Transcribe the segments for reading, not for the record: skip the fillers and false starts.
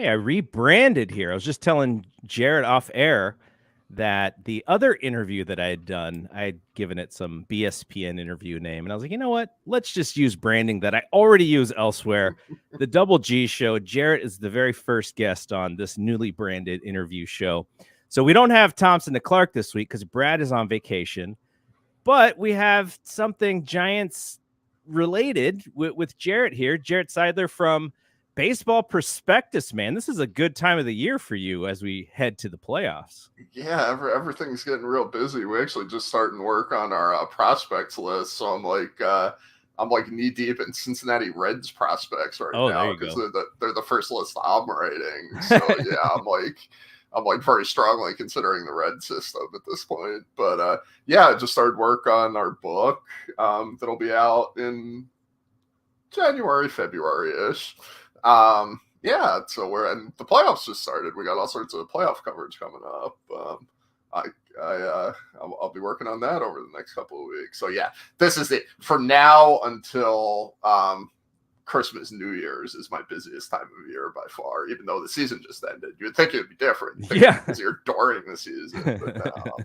Hey, I rebranded here. I was just telling Jarrett off air that the other interview that I had done, I had given it some BSPN interview name. And I was like, you know what? Let's just use branding that I already use elsewhere. The Double G Show. Jarrett is the very first guest on this newly branded interview show. So we don't have Thompson to Clark this week because Brad is on vacation. But we have something Giants related with Jarrett here. Jarrett Seidler from Baseball Prospectus, man. This is a good time of the year for you as we head to the playoffs. Yeah, everything's getting real busy. We actually just starting work on our prospects list, so I'm like knee deep in Cincinnati Reds prospects right now because they're the first list I'm writing. So yeah, I'm like very strongly considering the red system at this point. But yeah, I just started work on our book that'll be out in January, February-ish. Yeah, so and the playoffs just started. We got all sorts of playoff coverage coming up. I'll be working on that over the next couple of weeks. So yeah, this is it from now until Christmas, New Year's is my busiest time of year by far. Even though the season just ended, you'd think it'd be different. You'd think it'd be busier during the season, but no,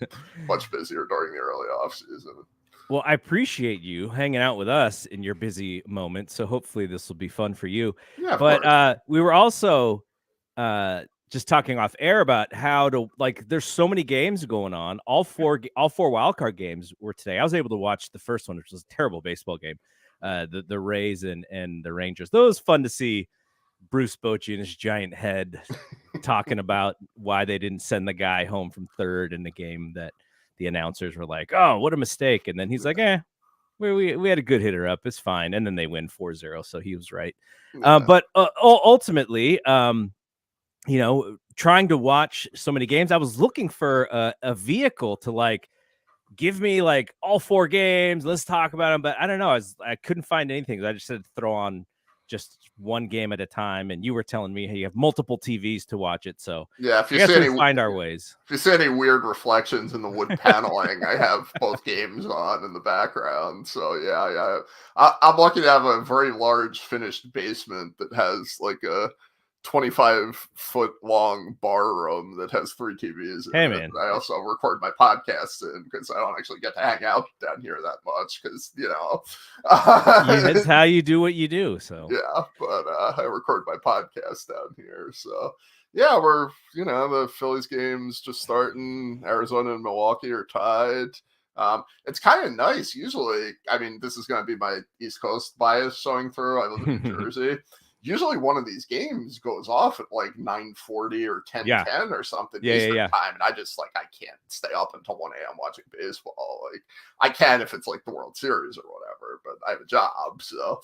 much busier during the early off season. Well, I appreciate you hanging out with us in your busy moment. So hopefully this will be fun for you. Yeah, but we were also just talking off air about how to there's so many games going on. All four wildcard games were today. I was able to watch the first one, which was a terrible baseball game. The Rays and the Rangers. That was fun to see Bruce Bochy and his giant head talking about why they didn't send the guy home from third in the game that the announcers were like, oh, what a mistake. And then he's like, we had a good hitter up. It's fine. And then they win 4-0. So he was right. Yeah. But ultimately, trying to watch so many games, I was looking for a vehicle to give me all four games. Let's talk about them. But I don't know. I couldn't find anything. I just said throw on just one game at a time. And you were telling me, hey, you have multiple TVs to watch it. So yeah, if you see find our ways. If you see any weird reflections in the wood paneling, I have both games on in the background. So yeah. I'm lucky to have a very large finished basement that has a 25-foot long bar room that has 3 TVs in it. Man. I also record my podcasts in because I don't actually get to hang out down here that much because, it's how you do what you do. So yeah, but I record my podcast down here. So yeah, we're, the Phillies games just starting. Arizona and Milwaukee are tied. It's kind of nice. Usually, I mean, this is going to be my East Coast bias showing through. I live in New Jersey. Usually one of these games goes off at 9:40 or 10:10 or something Eastern time, and I just I can't stay up until 1 a.m. watching baseball. I can if it's the World Series or whatever, but I have a job, so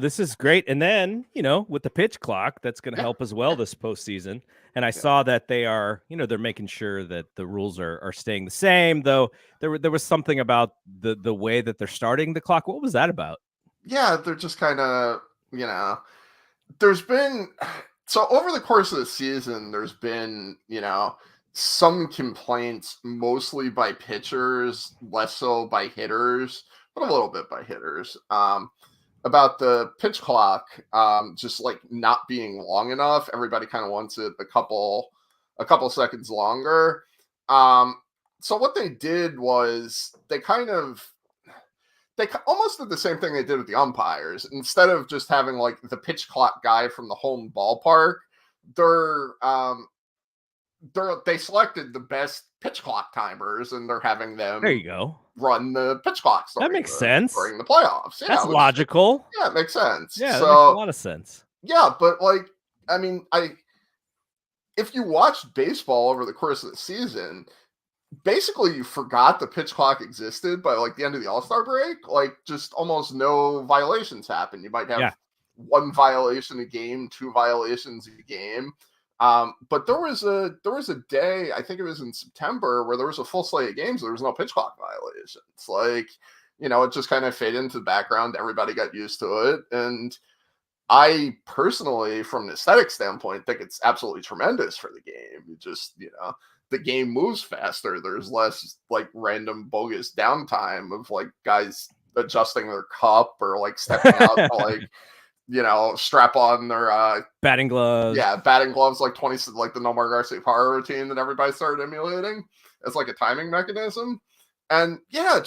this is great. And then with the pitch clock, that's going to help as well this postseason. And I saw that they are they're making sure that the rules are staying the same. Though there was something about the way that they're starting the clock. What was that about? Yeah, they're just kind of. There's been, so over the course of the season, there's been, some complaints, mostly by pitchers, less so by hitters, but a little bit by hitters, about the pitch clock, just not being long enough. Everybody kind of wants it a couple seconds longer. So what they did was they almost did the same thing they did with the umpires. Instead of just having the pitch clock guy from the home ballpark, they selected the best pitch clock timers and they're having them. There you go. Run the pitch clocks. That makes sense during the playoffs. Yeah, that's logical. Yeah, it makes sense. Yeah, that makes a lot of sense. Yeah, but I mean, if you watched baseball over the course of the season, basically you forgot the pitch clock existed by the end of the All-Star break. Just almost no violations happen. You might have one violation a game, 2 violations a game. But there was a day, I think it was in September, where there was a full slate of games. There was no pitch clock violations. It just kind of faded into the background. Everybody got used to it. And I personally, from an aesthetic standpoint, think it's absolutely tremendous for the game. You just, the game moves faster. There's less random bogus downtime of guys adjusting their cup or stepping out to strap on their batting gloves. Yeah, batting gloves, like 20, like the Nomar Garciaparra routine that everybody started emulating as like a timing mechanism. And yeah,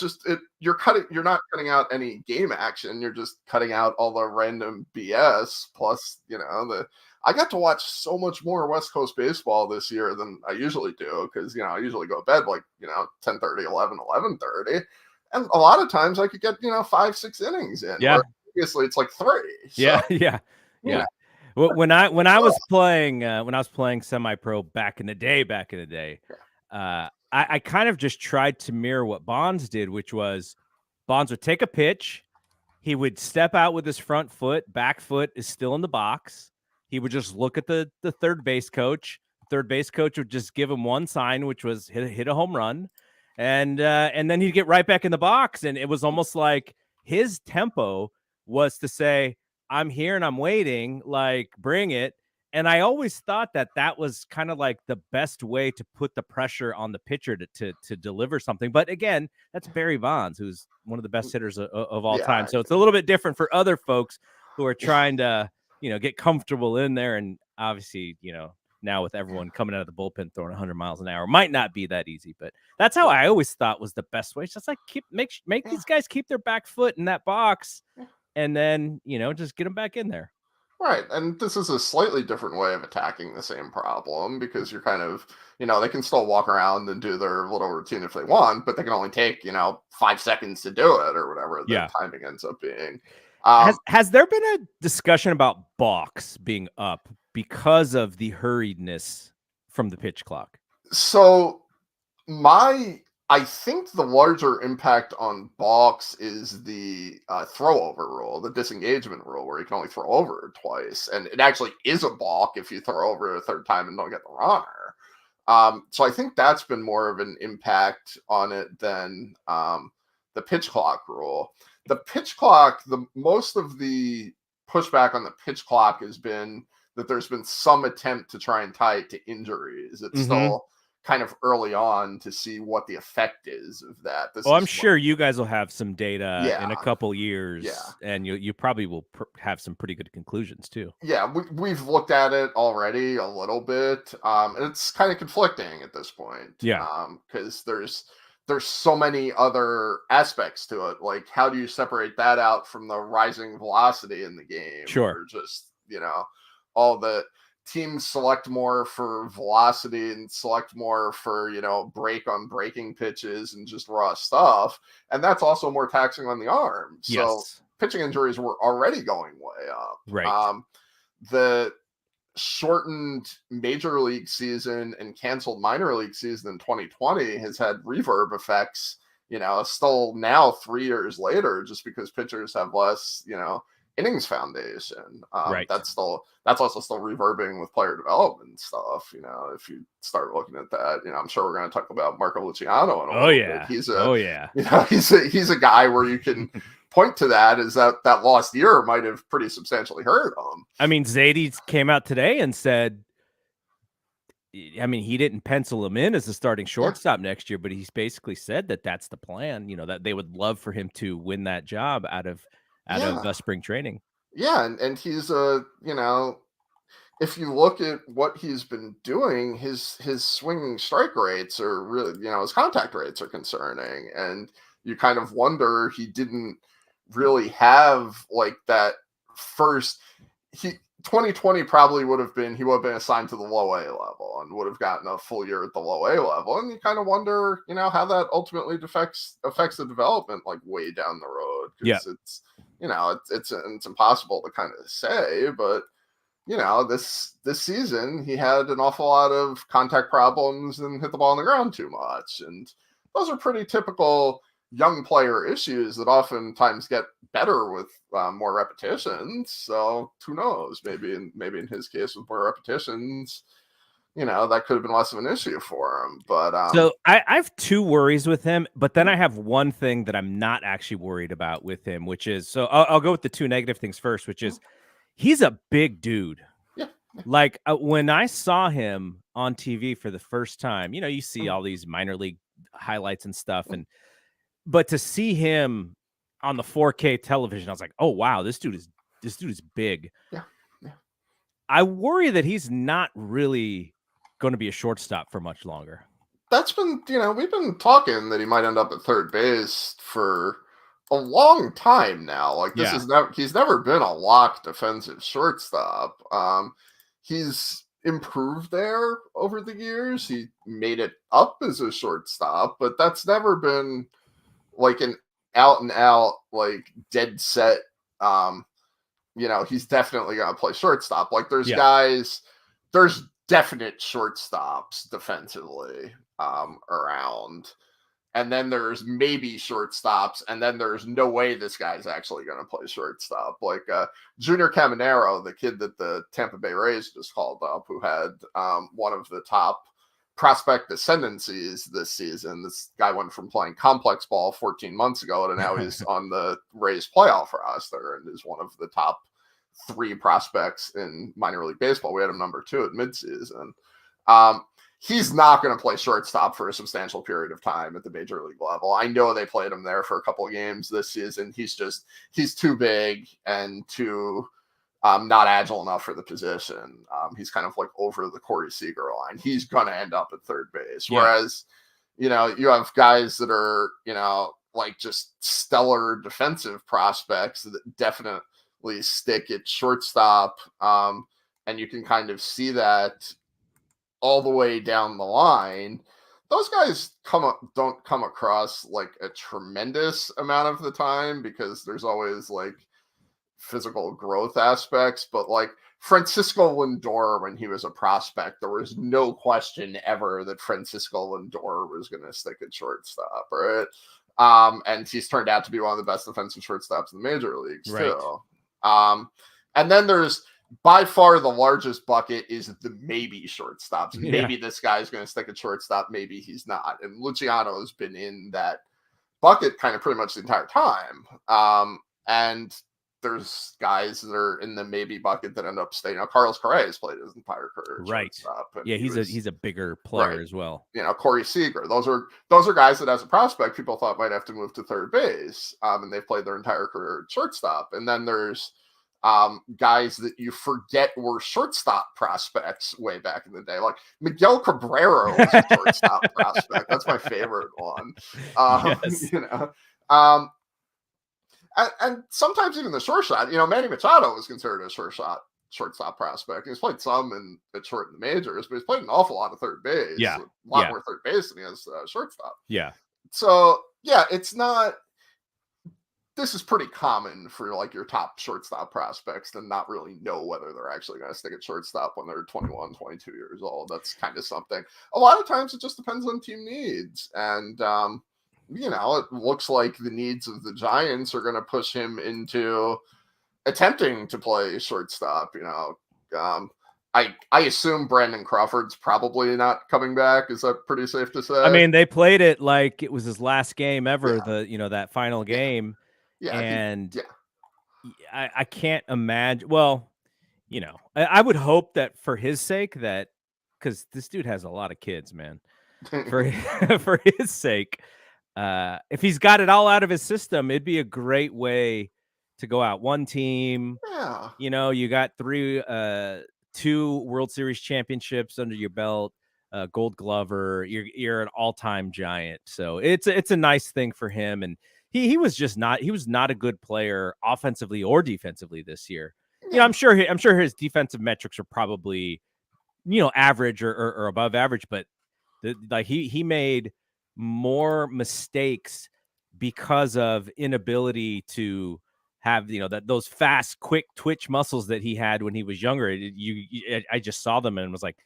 you're not cutting out any game action. You're just cutting out all the random BS. Plus, I got to watch so much more West Coast baseball this year than I usually do because I usually go to bed like 10:30, 11:30, and a lot of times I could get 5-6 innings in. Yeah, obviously it's like 3. Yeah, so, yeah. Well, when I was playing semi-pro back in the day, I kind of just tried to mirror what Bonds did, which was Bonds would take a pitch, he would step out with his front foot, back foot is still in the box. He would just look at the third base coach. Third base coach would just give him one sign, which was hit a home run, and then he'd get right back in the box, and it was almost like his tempo was to say, I'm here and I'm waiting, like, bring it. And I always thought that was kind of like the best way to put the pressure on the pitcher to deliver something. But again, that's Barry Bonds, who's one of the best hitters of all time. So it's a little bit different for other folks who are trying to, get comfortable in there. And obviously, now with everyone coming out of the bullpen throwing 100 miles an hour, might not be that easy. But that's how I always thought was the best way. It's just like make these guys keep their back foot in that box. And then, just get them back in there. Right. And this is a slightly different way of attacking the same problem because you're kind of, they can still walk around and do their little routine if they want, but they can only take, 5 seconds to do it or whatever the timing ends up being. Has there been a discussion about balks being up because of the hurriedness from the pitch clock? So I think the larger impact on balks is the throw-over rule, the disengagement rule, where you can only throw over twice. And it actually is a balk if you throw over a third time and don't get the runner. So I think that's been more of an impact on it than the pitch clock rule. The pitch clock, most of the pushback on the pitch clock has been that there's been some attempt to try and tie it to injuries. It's still kind of early on to see what the effect is of that. I'm sure you guys will have some data in a couple years, and you probably will have some pretty good conclusions too. Yeah, we've looked at it already a little bit. It's kind of conflicting at this point. Because there's so many other aspects to it. Like, how do you separate that out from the rising velocity in the game? Sure. Or just, all the teams select more for velocity and select more for, break on breaking pitches and just raw stuff. And that's also more taxing on the arm. So pitching injuries were already going way up. Right. The shortened major league season and canceled minor league season in 2020 has had reverb effects, still now 3 years later, just because pitchers have less, innings foundation. Right. That's also still reverbing with player development stuff. If you start looking at that, I'm sure we're going to talk about Marco Luciano in a little bit. He's a guy where you can point to that as that lost year might have pretty substantially hurt him. I mean, Zaidi came out today and said, he didn't pencil him in as a starting shortstop next year, but he's basically said that that's the plan, that they would love for him to win that job out of spring training. Yeah. And he's if you look at what he's been doing, his swinging strike rates are really, his contact rates are concerning. And you kind of wonder, he didn't really have like that first, 2020 probably he would have been assigned to the low A level and would have gotten a full year at the low A level. And you kind of wonder, how that ultimately affects the development, like way down the road. Because it's, it's impossible to kind of say, but this season he had an awful lot of contact problems and hit the ball on the ground too much. And those are pretty typical young player issues that oftentimes get better with more repetitions. So who knows? Maybe in his case with more repetitions, that could have been less of an issue for him. But so I have 2 worries with him, but then I have one thing that I'm not actually worried about with him, which is, so I'll go with the 2 negative things first, which is he's a big dude. Yeah. Like when I saw him on TV for the first time, you see all these minor league highlights and stuff, but to see him on the 4K television, I was like, oh wow, this dude is dude is big. Yeah. Yeah. I worry that he's not really going to be a shortstop for much longer. That's been, we've been talking that he might end up at third base for a long time now. Like this is he's never been a lock defensive shortstop. He's improved there over the years. He made it up as a shortstop, but that's never been like an out and out, like dead set. He's definitely gonna play shortstop. Like there's definite shortstops defensively around. And then there's maybe shortstops, and then there's no way this guy's actually going to play shortstop. Like Junior Caminero, the kid that the Tampa Bay Rays just called up, who had one of the top prospect ascendancies this season. This guy went from playing complex ball 14 months ago to now he's on the Rays playoff roster and is one of the top 3 prospects in minor league baseball. We had him number 2 at midseason. He's not going to play shortstop for a substantial period of time at the major league level. I know they played him there for a couple of games this season. He's too big and too not agile enough for the position. He's kind of like over the Corey Seager line. He's going to end up at third base. Yeah. Whereas, you have guys that are, like just stellar defensive prospects that definitely stick at shortstop. And you can kind of see that all the way down the line. Those guys don't come across like a tremendous amount of the time because there's always like physical growth aspects, but like Francisco Lindor, when he was a prospect, there was no question ever that Francisco Lindor was going to stick at shortstop, right? And he's turned out to be one of the best defensive shortstops in the major leagues too. And then there's by far the largest bucket is the maybe shortstops. Maybe this guy's going to stick at shortstop. Maybe he's not. And Luciano has been in that bucket kind of pretty much the entire time. And there's guys that are in the maybe bucket that end up staying. Carlos Correa has played his entire career at shortstop. Yeah, he's a bigger player as well. Corey Seager. Those are guys that as a prospect people thought might have to move to third base. And they've played their entire career at shortstop. And then there's guys that you forget were shortstop prospects way back in the day, like Miguel Cabrera was a shortstop prospect. That's my favorite one. Yes. And sometimes even the short shot. Manny Machado was considered a shortstop prospect. He's played some at short in the majors, but he's played an awful lot of third base. Yeah, a lot more third base than he has shortstop. Yeah. So it's not. This is pretty common for like your top shortstop prospects to not really know whether they're actually going to stick at shortstop when they're 21, 22 years old. That's kind of something. A lot of times it just depends on team needs. And, it looks like the needs of the Giants are going to push him into attempting to play shortstop. I assume Brandon Crawford's probably not coming back. Is that pretty safe to say? I mean, they played it like it was his last game ever, that final game. I can't imagine. Well, I would hope that for his sake that because this dude has a lot of kids, man. For his sake, if he's got it all out of his system, it'd be a great way to go out. One team, you got 2 World Series championships under your belt, Gold Glover. You're an all-time Giant, so it's a nice thing for him. And he was not a good player offensively or defensively this year. I'm sure his defensive metrics are probably average or above average, but he made more mistakes because of inability to have those fast, quick twitch muscles that he had when he was younger. I just saw them and was like,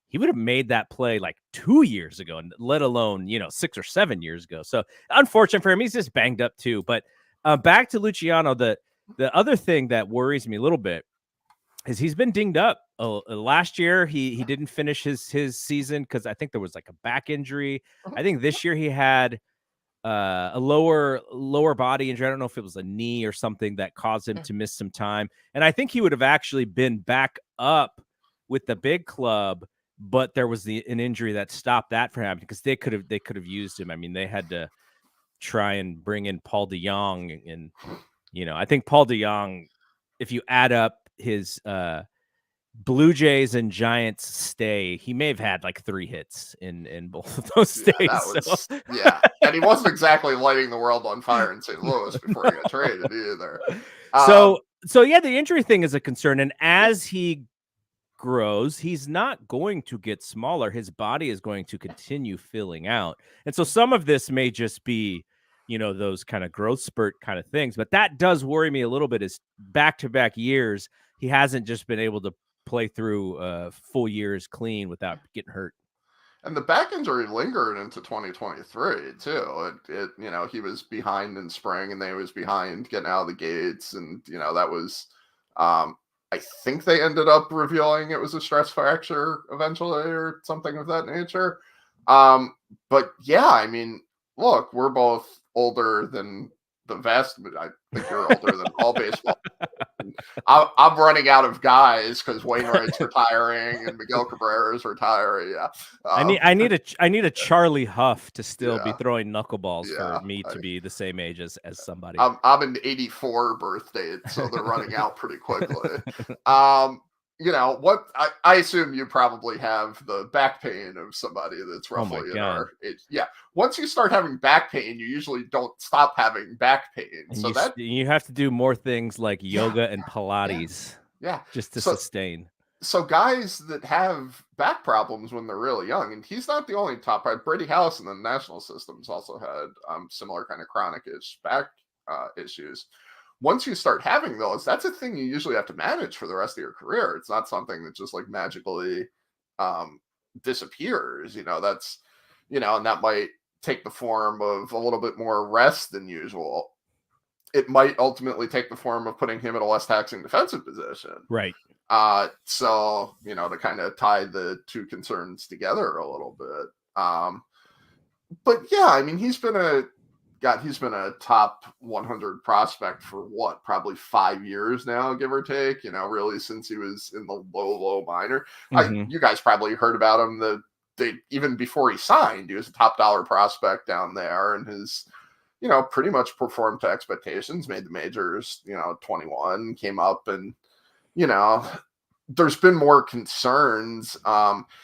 he would have made that play like 2 years ago, let alone 6 or 7 years ago. So unfortunate for him, he's just banged up too. But back to Luciano, the other thing that worries me a little bit is he's been dinged up. Last year he didn't finish his season because I think there was like a back injury. I think this year he had a lower body injury. I don't know if it was a knee or something that caused him to miss some time. And I think he would have actually been back up with the big club, but there was an injury that stopped that for him because they could have used him. I mean, they had to try and bring in Paul DeJong, and I think Paul DeJong if you add up his Blue Jays and Giants stay, he may have had like 3 hits in both of those stays. Yeah, that was and he wasn't exactly lighting the world on fire in St. Louis before he got traded either. So yeah, the injury thing is a concern, and as he grows, he's not going to get smaller. His body is going to continue filling out, and so some of this may just be, those kind of growth spurt kind of things. But that does worry me a little bit. Is back-to-back years he hasn't just been able to play through full years clean without getting hurt. And the back injury lingered into 2023 too. He was behind in spring, and they was behind getting out of the gates, and that was, I think they ended up revealing it was a stress fracture eventually or something of that nature. But yeah, I mean, look, we're both older than the vast. I think you're older than all baseball. I'm running out of guys because Wainwright's retiring and Miguel Cabrera's retiring. Yeah, I need a Charlie Huff to still be throwing knuckleballs for me to be the same age as somebody. I'm an '84 birth date, so they're running out pretty quickly. What I assume you probably have the back pain of somebody that's roughly in our age. Yeah. Once you start having back pain, you usually don't stop having back pain. And so you have to do more things like yoga and Pilates. Yeah. Just to sustain. So guys that have back problems when they're really young, and he's not the only top right. Brady House in the national systems also had similar kind of chronic-ish back issues. Once you start having those, that's a thing you usually have to manage for the rest of your career. It's not something that just like magically disappears. That's, and that might take the form of a little bit more rest than usual. It might ultimately take the form of putting him in a less taxing defensive position. Right. So, to kind of tie the two concerns together a little bit. But yeah, I mean, he's been a top 100 prospect for probably 5 years now, give or take, really since he was in the low minor. Mm-hmm. You guys probably heard about him. Even before he signed, he was a top dollar prospect down there, and his, pretty much performed to expectations, made the majors, 21, came up, and, there's been more concerns.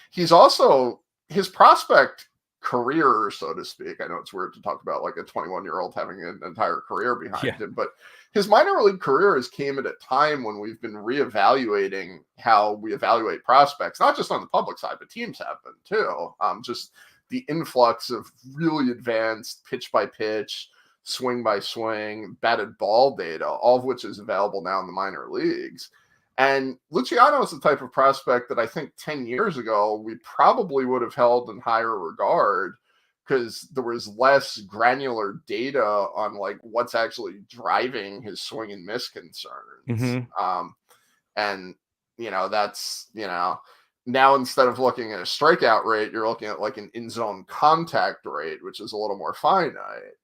He's also, his prospect career, so to speak. I know it's weird to talk about like a 21-year-old having an entire career behind him, but his minor league career came at a time when we've been reevaluating how we evaluate prospects, not just on the public side, but teams have been too. Just the influx of really advanced pitch by pitch, swing by swing, batted ball data, all of which is available now in the minor leagues. And Luciano is the type of prospect that I think 10 years ago, we probably would have held in higher regard because there was less granular data on like what's actually driving his swing and miss concerns. Mm-hmm. And, that's, now instead of looking at a strikeout rate, you're looking at like an in-zone contact rate, which is a little more finite.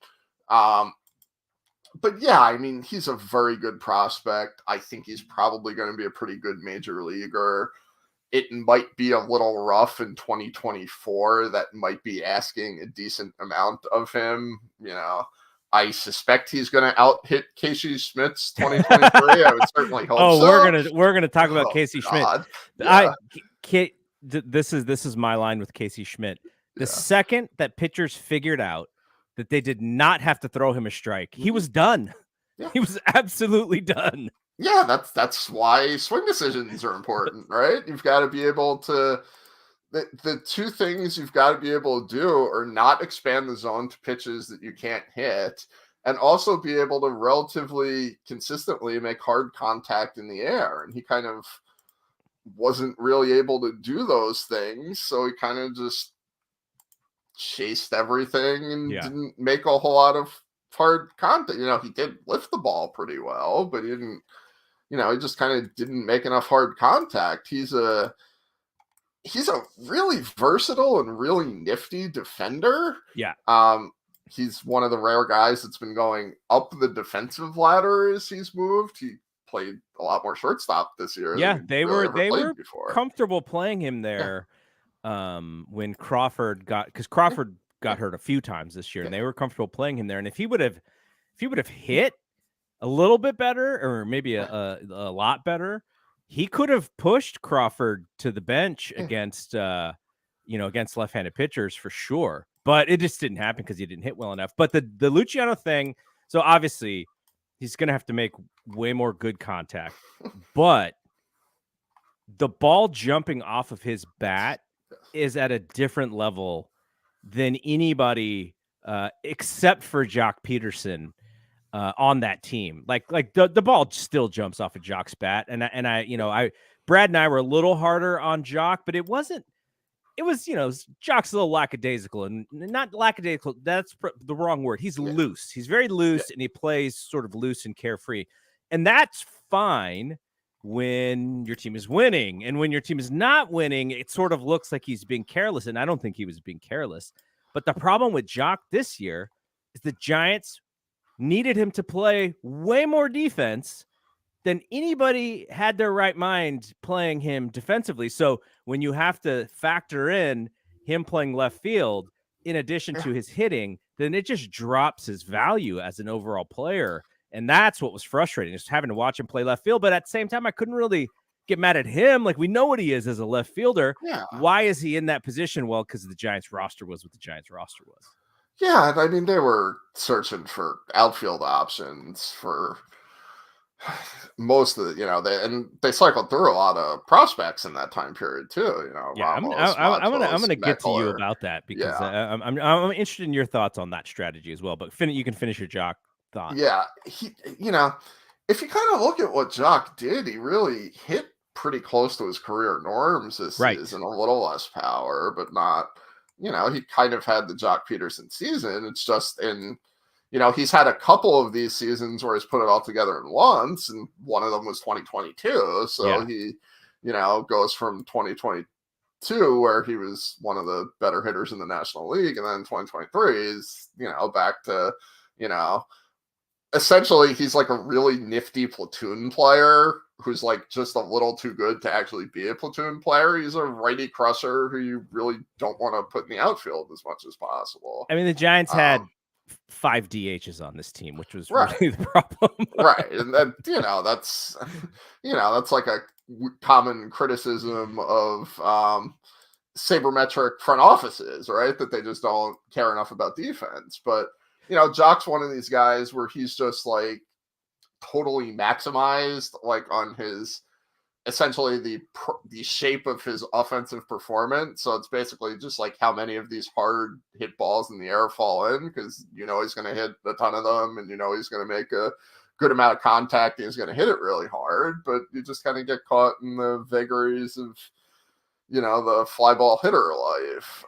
But yeah, I mean, he's a very good prospect. I think he's probably going to be a pretty good major leaguer. It might be a little rough in 2024. That might be asking a decent amount of him. I suspect he's going to out-hit Casey Schmidt's 2023. I would certainly hope so. We're gonna talk about Casey God. Schmidt. This is my line with Casey Schmidt. The second that pitchers figured out that they did not have to throw him a strike, he was done. Yeah. He was absolutely done. Yeah, that's why swing decisions are important, right? You've got to be able to. The two things you've got to be able to do are not expand the zone to pitches that you can't hit, and also be able to relatively consistently make hard contact in the air. And he kind of wasn't really able to do those things, so he kind of just chased everything and didn't make a whole lot of hard contact. He did lift the ball pretty well, but he didn't, he just kind of didn't make enough hard contact. He's a really versatile and really nifty defender. Yeah. He's one of the rare guys that's been going up the defensive ladder as he's moved. He played a lot more shortstop this year. Yeah, they were before. Comfortable playing him there. When Crawford got hurt a few times this year, and they were comfortable playing him there. And if he would have hit a little bit better, or maybe a lot better, he could have pushed Crawford to the bench against against left-handed pitchers for sure. But it just didn't happen because he didn't hit well enough. But the Luciano thing, so obviously he's going to have to make way more good contact, but the ball jumping off of his bat is at a different level than anybody except for Jock Peterson on that team. Like the ball still jumps off of Jock's bat, and I Brad and I were a little harder on Jock, but it was Jock's a little lackadaisical, and not lackadaisical. That's the wrong word. He's loose. He's very loose, and he plays sort of loose and carefree, and that's fine when your team is winning. And when your team is not winning, it sort of looks like he's being careless, and I don't think he was being careless. But the problem with Jock this year is the Giants needed him to play way more defense than anybody had their right mind playing him defensively. So when you have to factor in him playing left field in addition to his hitting, then it just drops his value as an overall player. And that's what was frustrating, just having to watch him play left field. But at the same time, I couldn't really get mad at him. Like, we know what he is as a left fielder. Yeah. Why is he in that position? Well, because the Giants roster was what the Giants roster was. Yeah, I mean, they were searching for outfield options for most of the, they cycled through a lot of prospects in that time period too. Yeah, I'm gonna get to you about that because I'm interested in your thoughts on that strategy as well. But you can finish your Jock thought. Yeah, if you kind of look at what Jock did, he really hit pretty close to his career norms this season. A little less power, but not. He kind of had the Jock Peterson season. It's just he's had a couple of these seasons where he's put it all together in once, and one of them was 2022. So he, goes from 2022, where he was one of the better hitters in the National League, and then 2023 is, back to, essentially he's like a really nifty platoon player who's like just a little too good to actually be a platoon player. He's a righty crusher who you really don't want to put in the outfield as much as possible. I mean, the Giants had 5 DHs on this team, which was really the problem. Right. And then, that's like a common criticism of sabermetric front offices, right? That they just don't care enough about defense. But, Jock's one of these guys where he's just like totally maximized, like on his essentially the shape of his offensive performance. So it's basically just like how many of these hard hit balls in the air fall in, because he's going to hit a ton of them, and he's going to make a good amount of contact, and he's going to hit it really hard, but you just kind of get caught in the vagaries of the fly ball hitter life.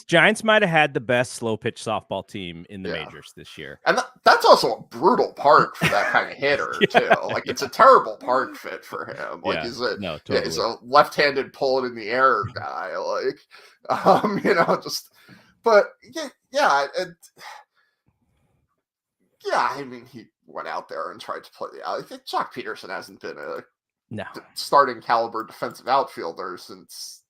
Giants might have had the best slow pitch softball team in the majors this year. And that's also a brutal park for that kind of hitter too. Like, it's a terrible park fit for him. Like, he's a left-handed pull it in the air guy. Like, I mean, he went out there and tried to play the out. I think Jock Peterson hasn't been a starting caliber defensive outfielder since,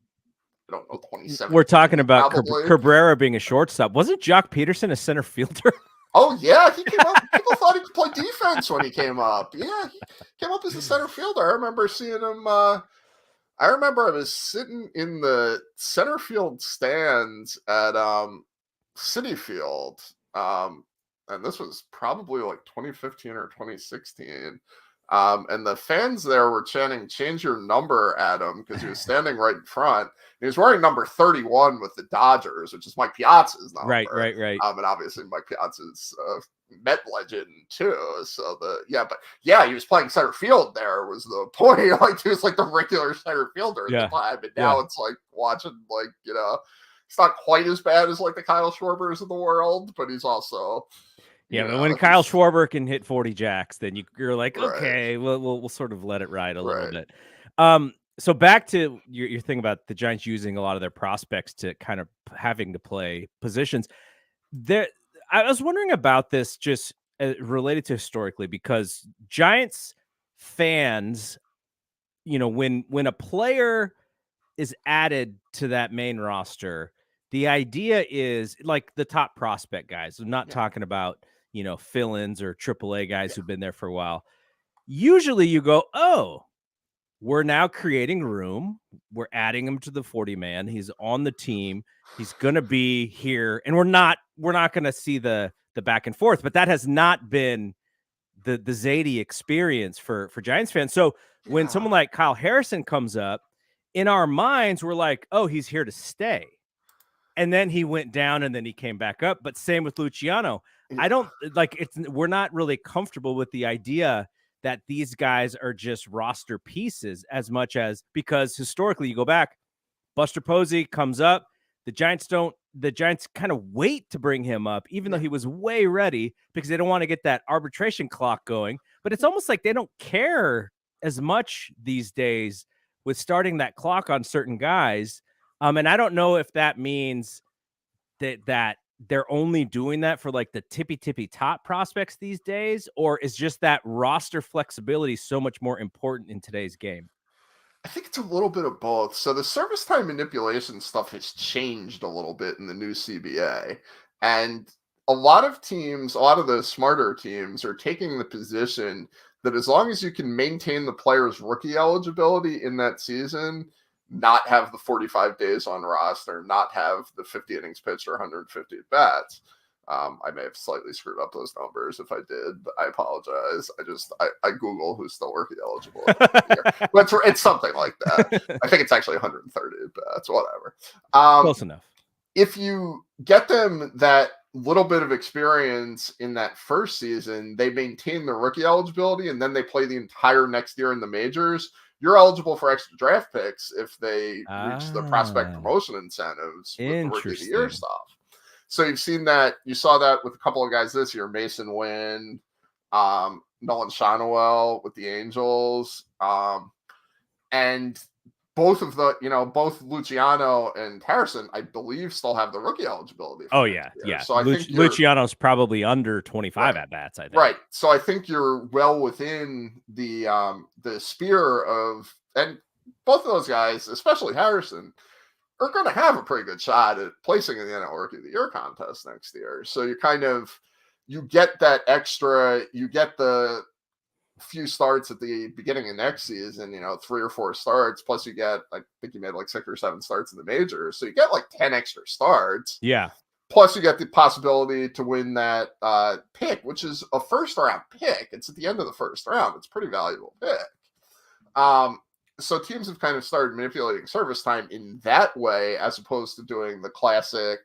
I don't know, 2017. We're talking about Cabrera being a shortstop. Wasn't Jock Peterson a center fielder? Oh, yeah. He came up. People thought he could play defense when he came up. Yeah, he came up as a center fielder. I remember seeing him. I was sitting in the center field stands at Citi Field. And this was probably like 2015 or 2016. And the fans there were chanting, "Change your number," at him, because he was standing right in front. He was wearing number 31 with the Dodgers, which is Mike Piazza's number. Right. And obviously Mike Piazza's Met legend too. So he was playing center field there was the point. Like, he was like the regular center fielder at the time. And now it's like watching, like, it's not quite as bad as like the Kyle Schwarbers of the world, but he's also... but when Kyle Schwarber can hit 40 jacks, then you're like, okay, we'll sort of let it ride a little bit. So back to your thing about the Giants using a lot of their prospects to kind of having to play positions. I was wondering about this just related to historically, because Giants fans, when a player is added to that main roster, the idea is like the top prospect guys. I'm not talking about fill-ins or AAA guys who've been there for a while. Usually you go, oh, we're now creating room. We're adding him to the 40-man. He's on the team. He's going to be here. And we're not going to see the back and forth, but that has not been the Zaidi experience for Giants fans. So when someone like Kyle Harrison comes up, in our minds, we're like, oh, he's here to stay. And then he went down and then he came back up. But same with Luciano. I don't like we're not really comfortable with the idea that these guys are just roster pieces as much as, because historically you go back, Buster Posey comes up. The Giants kind of wait to bring him up, even though he was way ready, because they don't want to get that arbitration clock going. But it's almost like they don't care as much these days with starting that clock on certain guys. And I don't know if that means that they're only doing that for like the tippy top prospects these days, or is just that roster flexibility so much more important in today's game? I think it's a little bit of both. So the service time manipulation stuff has changed a little bit in the new CBA. And a lot of the smarter teams are taking the position that as long as you can maintain the player's rookie eligibility in that season, not have the 45 days on roster, not have the 50 innings pitched or 150 at bats. I may have slightly screwed up those numbers. If I did, I apologize. I Google who's still rookie eligible. But it's something like that. I think it's actually 130 at bats, whatever. Close enough. If you get them that little bit of experience in that first season, they maintain the rookie eligibility, and then they play the entire next year in the majors. You're eligible for extra draft picks if they reach the prospect promotion incentives with the rookie of the year stuff. So you saw that with a couple of guys this year, Mason Wynn, Nolan Shonwell with the Angels. And both Luciano and Harrison, I believe, still have the rookie eligibility. Oh, yeah. So I think Luciano's probably under 25 at bats, I think. Right. So I think you're well within the sphere of, and both of those guys, especially Harrison, are going to have a pretty good shot at placing in the NL Rookie of the Year contest next year. So you get that extra, you get the few starts at the beginning of next season, 3 or 4 starts, plus you get, I think you made like 6 or 7 starts in the majors. So you get like 10 extra starts. Yeah. Plus you get the possibility to win that pick, which is a first round pick. It's at the end of the first round. It's a pretty valuable pick. So teams have kind of started manipulating service time in that way, as opposed to doing the classic,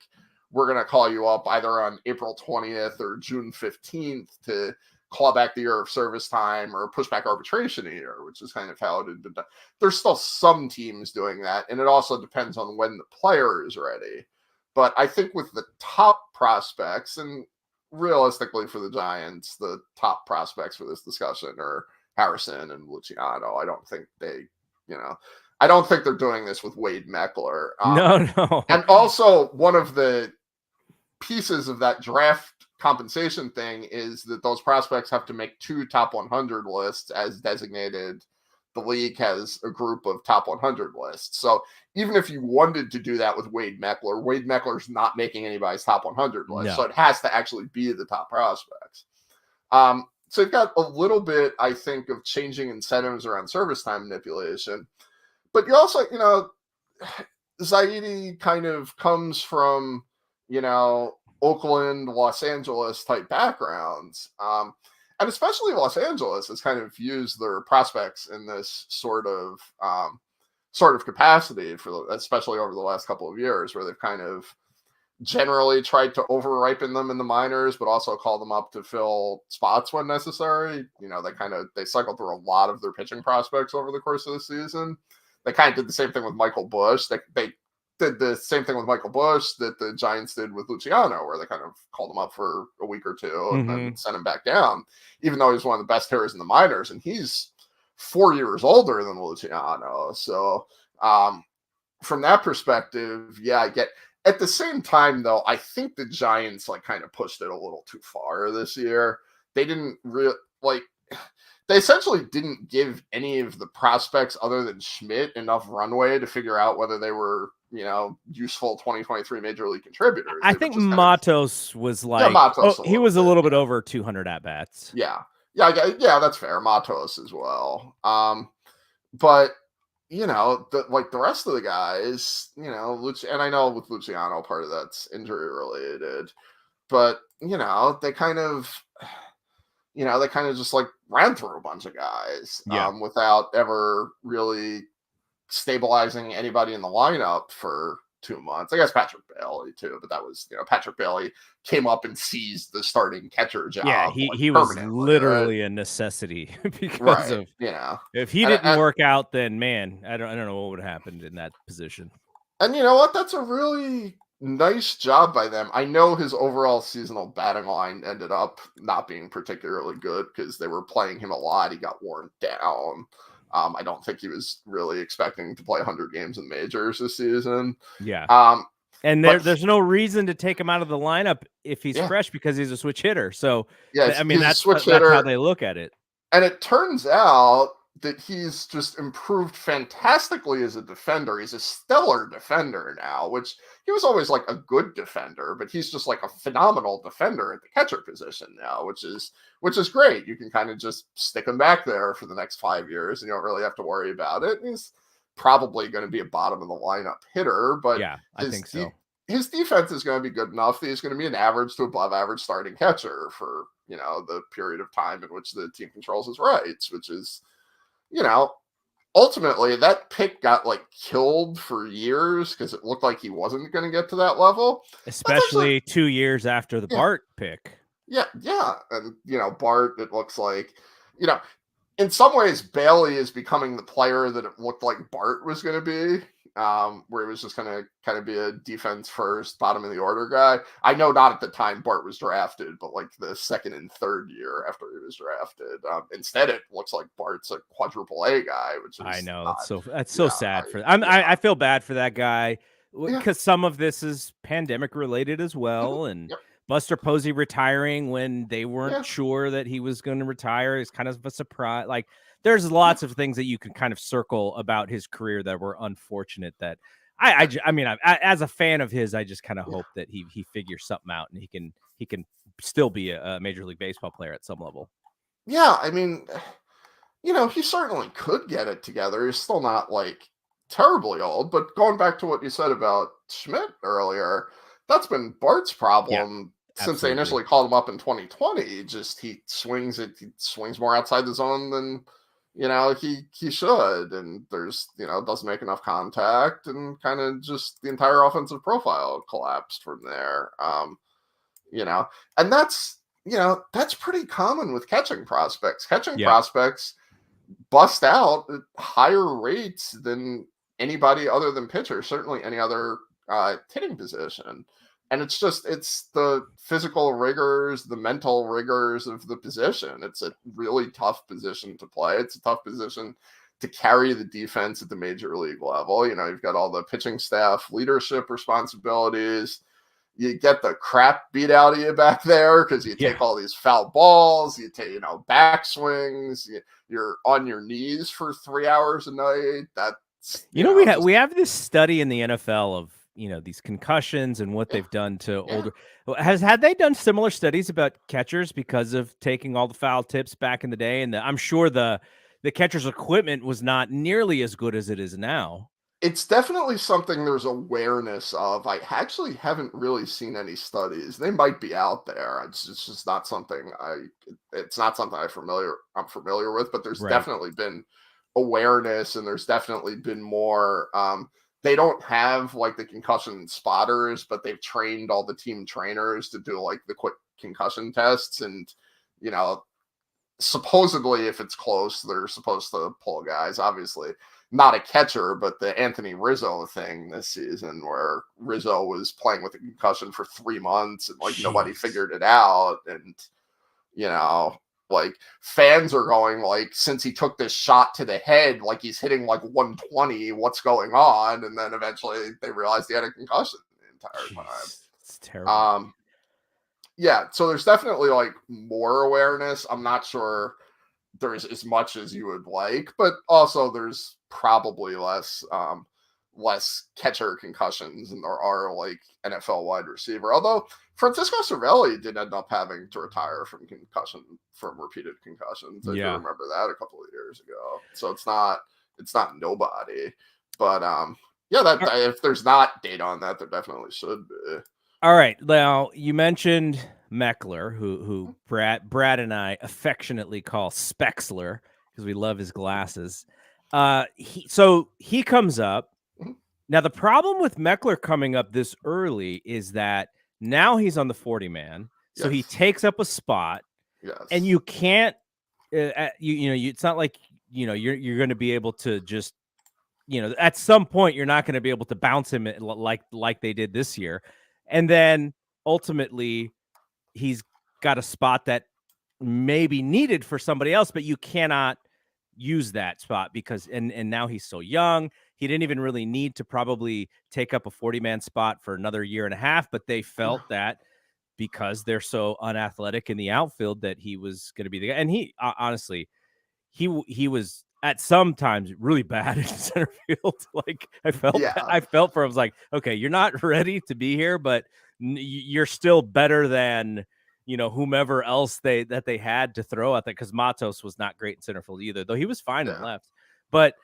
we're going to call you up either on April 20th or June 15th to claw back the year of service time or push back arbitration a year, which is kind of how it had been done. There's still some teams doing that, and it also depends on when the player is ready. But I think with the top prospects, and realistically for the Giants, the top prospects for this discussion are Harrison and Luciano. I don't think they're doing this with Wade Meckler. No. And also, one of the pieces of that draft compensation thing is that those prospects have to make 2 top 100 lists as designated. The league has a group of top 100 lists. So even if you wanted to do that with Wade Meckler's not making anybody's top 100 list. No. So it has to actually be the top prospects. So you've got a little bit, I think, of changing incentives around service time manipulation. But you also, Zaidi kind of comes from, Oakland, Los Angeles type backgrounds. And especially Los Angeles has kind of used their prospects in this sort of capacity especially over the last couple of years, where they've kind of generally tried to over-ripen them in the minors, but also call them up to fill spots when necessary. They cycled through a lot of their pitching prospects over the course of the season. They kind of did the same thing with Michael Busch. They did the same thing with Michael Busch that the Giants did with Luciano, where they kind of called him up for a week or two and then sent him back down, even though he's one of the best hitters in the minors, and he's 4 years older than Luciano. So from that perspective, yeah, I get. At the same time, though, I think the Giants kind of pushed it a little too far this year. They didn't they essentially didn't give any of the prospects other than Schmidt enough runway to figure out whether they were useful 2023 major league contributors. I think Matos was like, Matos he was a little bit over 200 at bats. Yeah, that's fair. Matos as well. But the rest of the guys, and I know with Luciano, part of that's injury related, but they kind of just like ran through a bunch of guys, without ever really stabilizing anybody in the lineup for 2 months. I guess Patrick Bailey too, but that was, Patrick Bailey came up and seized the starting catcher job. Yeah, he was literally a necessity because of, if he didn't work out, then man, I don't know what would have happened in that position. And you know what? That's a really nice job by them. I know his overall seasonal batting line ended up not being particularly good because they were playing him a lot. He got worn down. I don't think he was really expecting to play 100 games in majors this season. Yeah. And there's no reason to take him out of the lineup if he's fresh because he's a switch hitter. So, I mean, that's how they look at it. And it turns out that he's just improved fantastically as a defender. He's a stellar defender now, which he was always like a good defender, but he's just like a phenomenal defender at the catcher position now, which is great. You can kind of just stick him back there for the next 5 years and you don't really have to worry about it. And he's probably going to be a bottom of the lineup hitter, but yeah, I think so. His defense is going to be good enough that he's going to be an average to above average starting catcher for, the period of time in which the team controls his rights, which is, ultimately that pick got like killed for years because it looked like he wasn't going to get to that level. Especially 2 years after the Bart pick. Yeah. And, Bart, it looks like, in some ways, Bailey is becoming the player that it looked like Bart was going to be, where he was just going to kind of be a defense first, bottom of the order guy. I know not at the time Bart was drafted, but like the second and third year after he was drafted. Instead, it looks like Bart's a quadruple A guy, which is I know that's so sad for. I feel bad for that guy because some of this is pandemic related as well, and. Buster Posey retiring when they weren't sure that he was going to retire is kind of a surprise. Like there's lots of things that you can kind of circle about his career that were unfortunate that I mean, as a fan of his, I just kind of hope that he figures something out and he can still be a Major League Baseball player at some level. Yeah. I mean, he certainly could get it together. He's still not like terribly old, but going back to what you said about Schmidt earlier, that's been Bart's problem. Since they initially called him up in 2020, he swings more outside the zone than he should, and there's doesn't make enough contact, and kind of just the entire offensive profile collapsed from there. And that's pretty common with catching prospects. Prospects bust out at higher rates than anybody other than pitchers, certainly any other hitting position. And it's the physical rigors, the mental rigors of the position. It's a really tough position to play. It's a tough position to carry the defense at the major league level. You've got all the pitching staff leadership responsibilities. You get the crap beat out of you back there because you take all these foul balls. You take, back swings. You're on your knees for 3 hours a night. That's we have this study in the NFL of these concussions and what they've done to older. Had they done similar studies about catchers because of taking all the foul tips back in the day? And I'm sure the catcher's equipment was not nearly as good as it is now. It's definitely something there's awareness of. I actually haven't really seen any studies. They might be out there. It's just not something I'm familiar with, but there's definitely been awareness, and there's definitely been more. They don't have like the concussion spotters, but they've trained all the team trainers to do like the quick concussion tests. And, supposedly if it's close, they're supposed to pull guys. Obviously not a catcher, but the Anthony Rizzo thing this season where Rizzo was playing with a concussion for 3 months and like nobody figured it out. And, like fans are going like, since he took this shot to the head, like he's hitting like 120, what's going on? And then eventually they realized he had a concussion the entire time. It's terrible. So there's definitely like more awareness. I'm not sure there's as much as you would like, but also there's probably less less catcher concussions than there are like NFL wide receiver. Although Francisco Cervelli did end up having to retire from repeated concussions. I do remember that a couple of years ago. So it's not nobody. But yeah, if there's not data on that, there definitely should be. All right. Now you mentioned Meckler, who Brad and I affectionately call Spexler because we love his glasses. He comes up. Now the problem with Meckler coming up this early is that now he's on the 40-man, so he takes up a spot, and you can't. It's not like you're going to be able to just at some point you're not going to be able to bounce him like they did this year. And then ultimately he's got a spot that may be needed for somebody else, but you cannot use that spot because now he's so young. He didn't even really need to probably take up a 40-man spot for another year and a half, but they felt that because they're so unathletic in the outfield that he was going to be the guy. And he honestly, he was at some times really bad in center field. Like I felt for him. I was like, okay, you're not ready to be here, but you're still better than whomever else they had to throw at that, because Matos was not great in center field either, though he was fine in left. But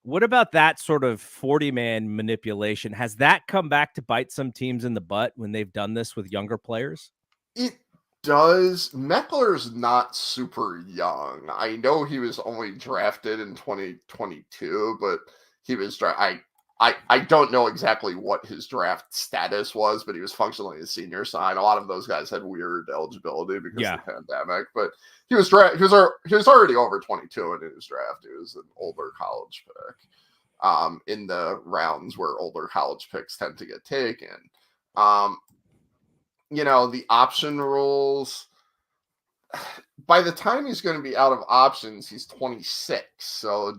what about that sort of 40-man manipulation? Has that come back to bite some teams in the butt when they've done this with younger players? It does. Meckler's not super young. I know he was only drafted in 2022, but he was I don't know exactly what his draft status was, but he was functionally a senior sign. A lot of those guys had weird eligibility because of the pandemic, but he was already over 22 in his draft. He was an older college pick in the rounds where older college picks tend to get taken. The option rules, by the time he's going to be out of options, he's 26. So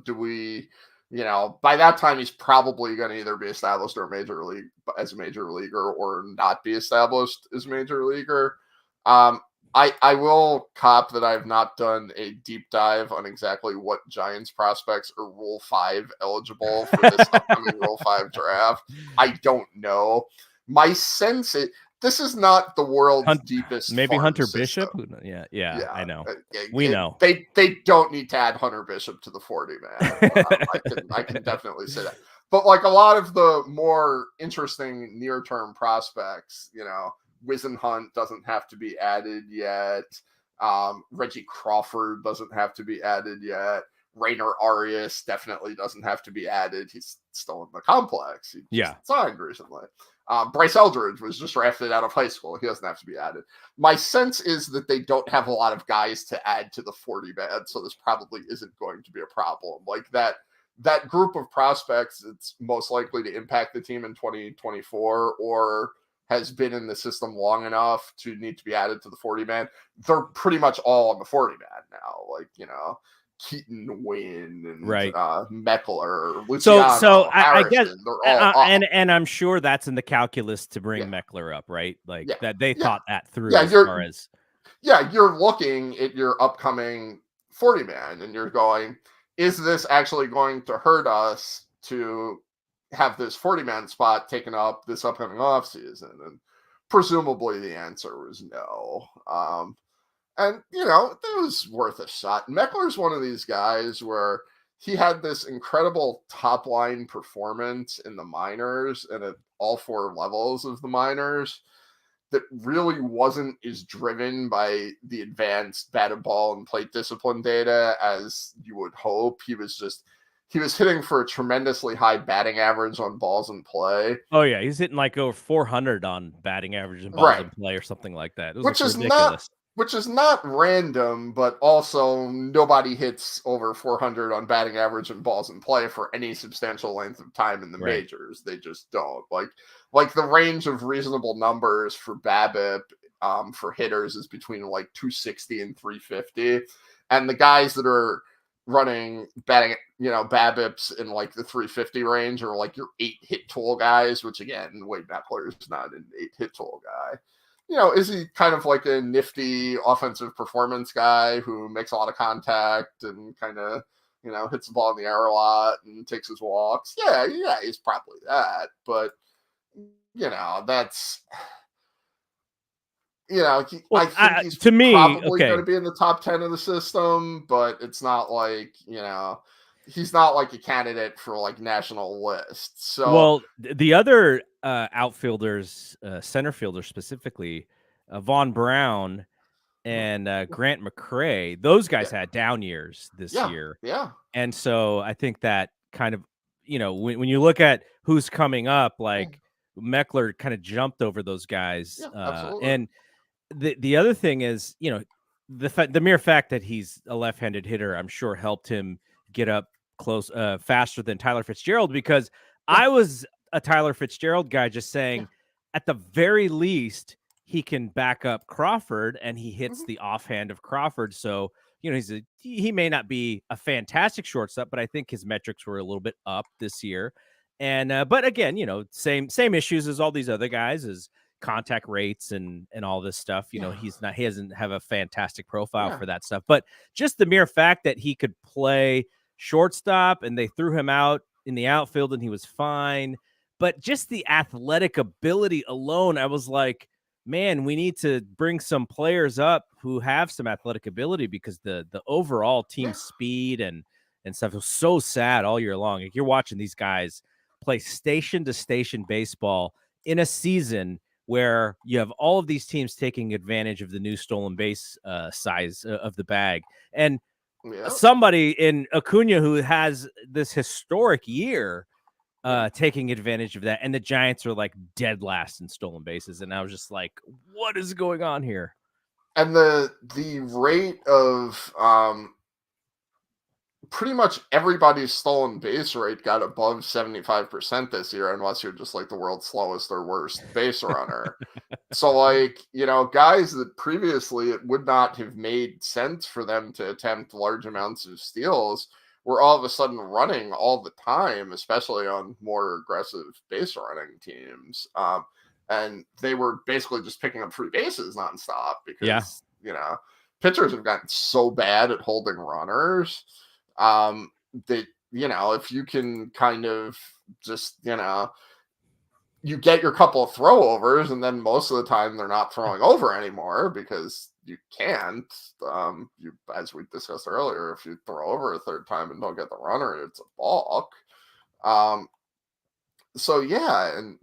by that time, he's probably going to either be established as a major leaguer or not be established as a major leaguer. I will cop that I've not done a deep dive on exactly what Giants prospects are Rule 5 eligible for this upcoming Rule 5 draft. I don't know. My sense this is not the world's deepest. Maybe Hunter system. Bishop. Yeah, I know. Know they don't need to add Hunter Bishop to the 40-man. I can definitely say that. But like a lot of the more interesting near-term prospects, Wisenhunt doesn't have to be added yet. Reggie Crawford doesn't have to be added yet. Rainer Arias definitely doesn't have to be added. He's still in the complex. He just signed recently. Bryce Eldridge was just drafted out of high school. He doesn't have to be added. My sense is that they don't have a lot of guys to add to the 40-man, so this probably isn't going to be a problem. Like that group of prospects, it's most likely to impact the team in 2024 or has been in the system long enough to need to be added to the 40-man. They're pretty much all on the 40-man now. Like, Keaton Wynn and Meckler, Luciano, so I guess, they're all and I'm sure that's in the calculus to bring Meckler up, right? Like that they thought that through. You're looking at your upcoming 40-man and you're going, is this actually going to hurt us to have this 40-man spot taken up this upcoming offseason? And presumably the answer was no. And, it was worth a shot. Meckler's one of these guys where he had this incredible top-line performance in the minors and at all 4 levels of the minors that really wasn't as driven by the advanced batted ball and plate discipline data as you would hope. He was hitting for a tremendously high batting average on balls in play. Oh, yeah. He's hitting like over 400 on batting average and balls in play or something like that. It was ridiculous. Which is not random, but also nobody hits over 400 on batting average and balls in play for any substantial length of time in the majors. They just don't. Like the range of reasonable numbers for BABIP for hitters is between like 260 and 350. And the guys that are running BABIPs in like the 350 range are like your 8-hit tool guys, which again, Wade Meckler is not an 8-hit tool guy. Is he kind of like a nifty offensive performance guy who makes a lot of contact and kind of, hits the ball in the air a lot and takes his walks. Yeah, he's probably that. But, that's, I think he's to me, probably going to be in the top 10 of the system, but it's not like, he's not like a candidate for like national lists. So, well, the other outfielders, center fielders specifically, Von Brown and Grant McCray, those guys had down years this year. Yeah. And so I think that kind of, when you look at who's coming up, like Meckler kind of jumped over those guys. Yeah, absolutely. And the other thing is, the mere fact that he's a left-handed hitter, I'm sure helped him get up close faster than Tyler Fitzgerald, because I was a Tyler Fitzgerald guy just saying at the very least he can back up Crawford, and he hits the offhand of Crawford. So, he may not be a fantastic shortstop, but I think his metrics were a little bit up this year. And but again, same issues as all these other guys, is contact rates and all this stuff. He doesn't have a fantastic profile for that stuff. But just the mere fact that he could play shortstop and they threw him out in the outfield and he was fine. But just the athletic ability alone, I was like, man, we need to bring some players up who have some athletic ability, because the overall team speed and stuff was so sad all year long. Like, you're watching these guys play station to station baseball in a season where you have all of these teams taking advantage of the new stolen base size of the bag. And somebody in Acuna, who has this historic year, taking advantage of that, and the Giants are like dead last in stolen bases, and I was just like, what is going on here? And the rate of pretty much everybody's stolen base rate got above 75% this year, unless you're just like the world's slowest or worst base runner. So, like, guys that previously it would not have made sense for them to attempt large amounts of steals were all of a sudden running all the time, especially on more aggressive base running teams. And they were basically just picking up free bases nonstop because, pitchers have gotten so bad at holding runners that, if you can kind of just, you get your couple of throwovers, and then most of the time they're not throwing over anymore because you can't. As we discussed earlier, if you throw over a third time and don't get the runner, it's a balk. So yeah, and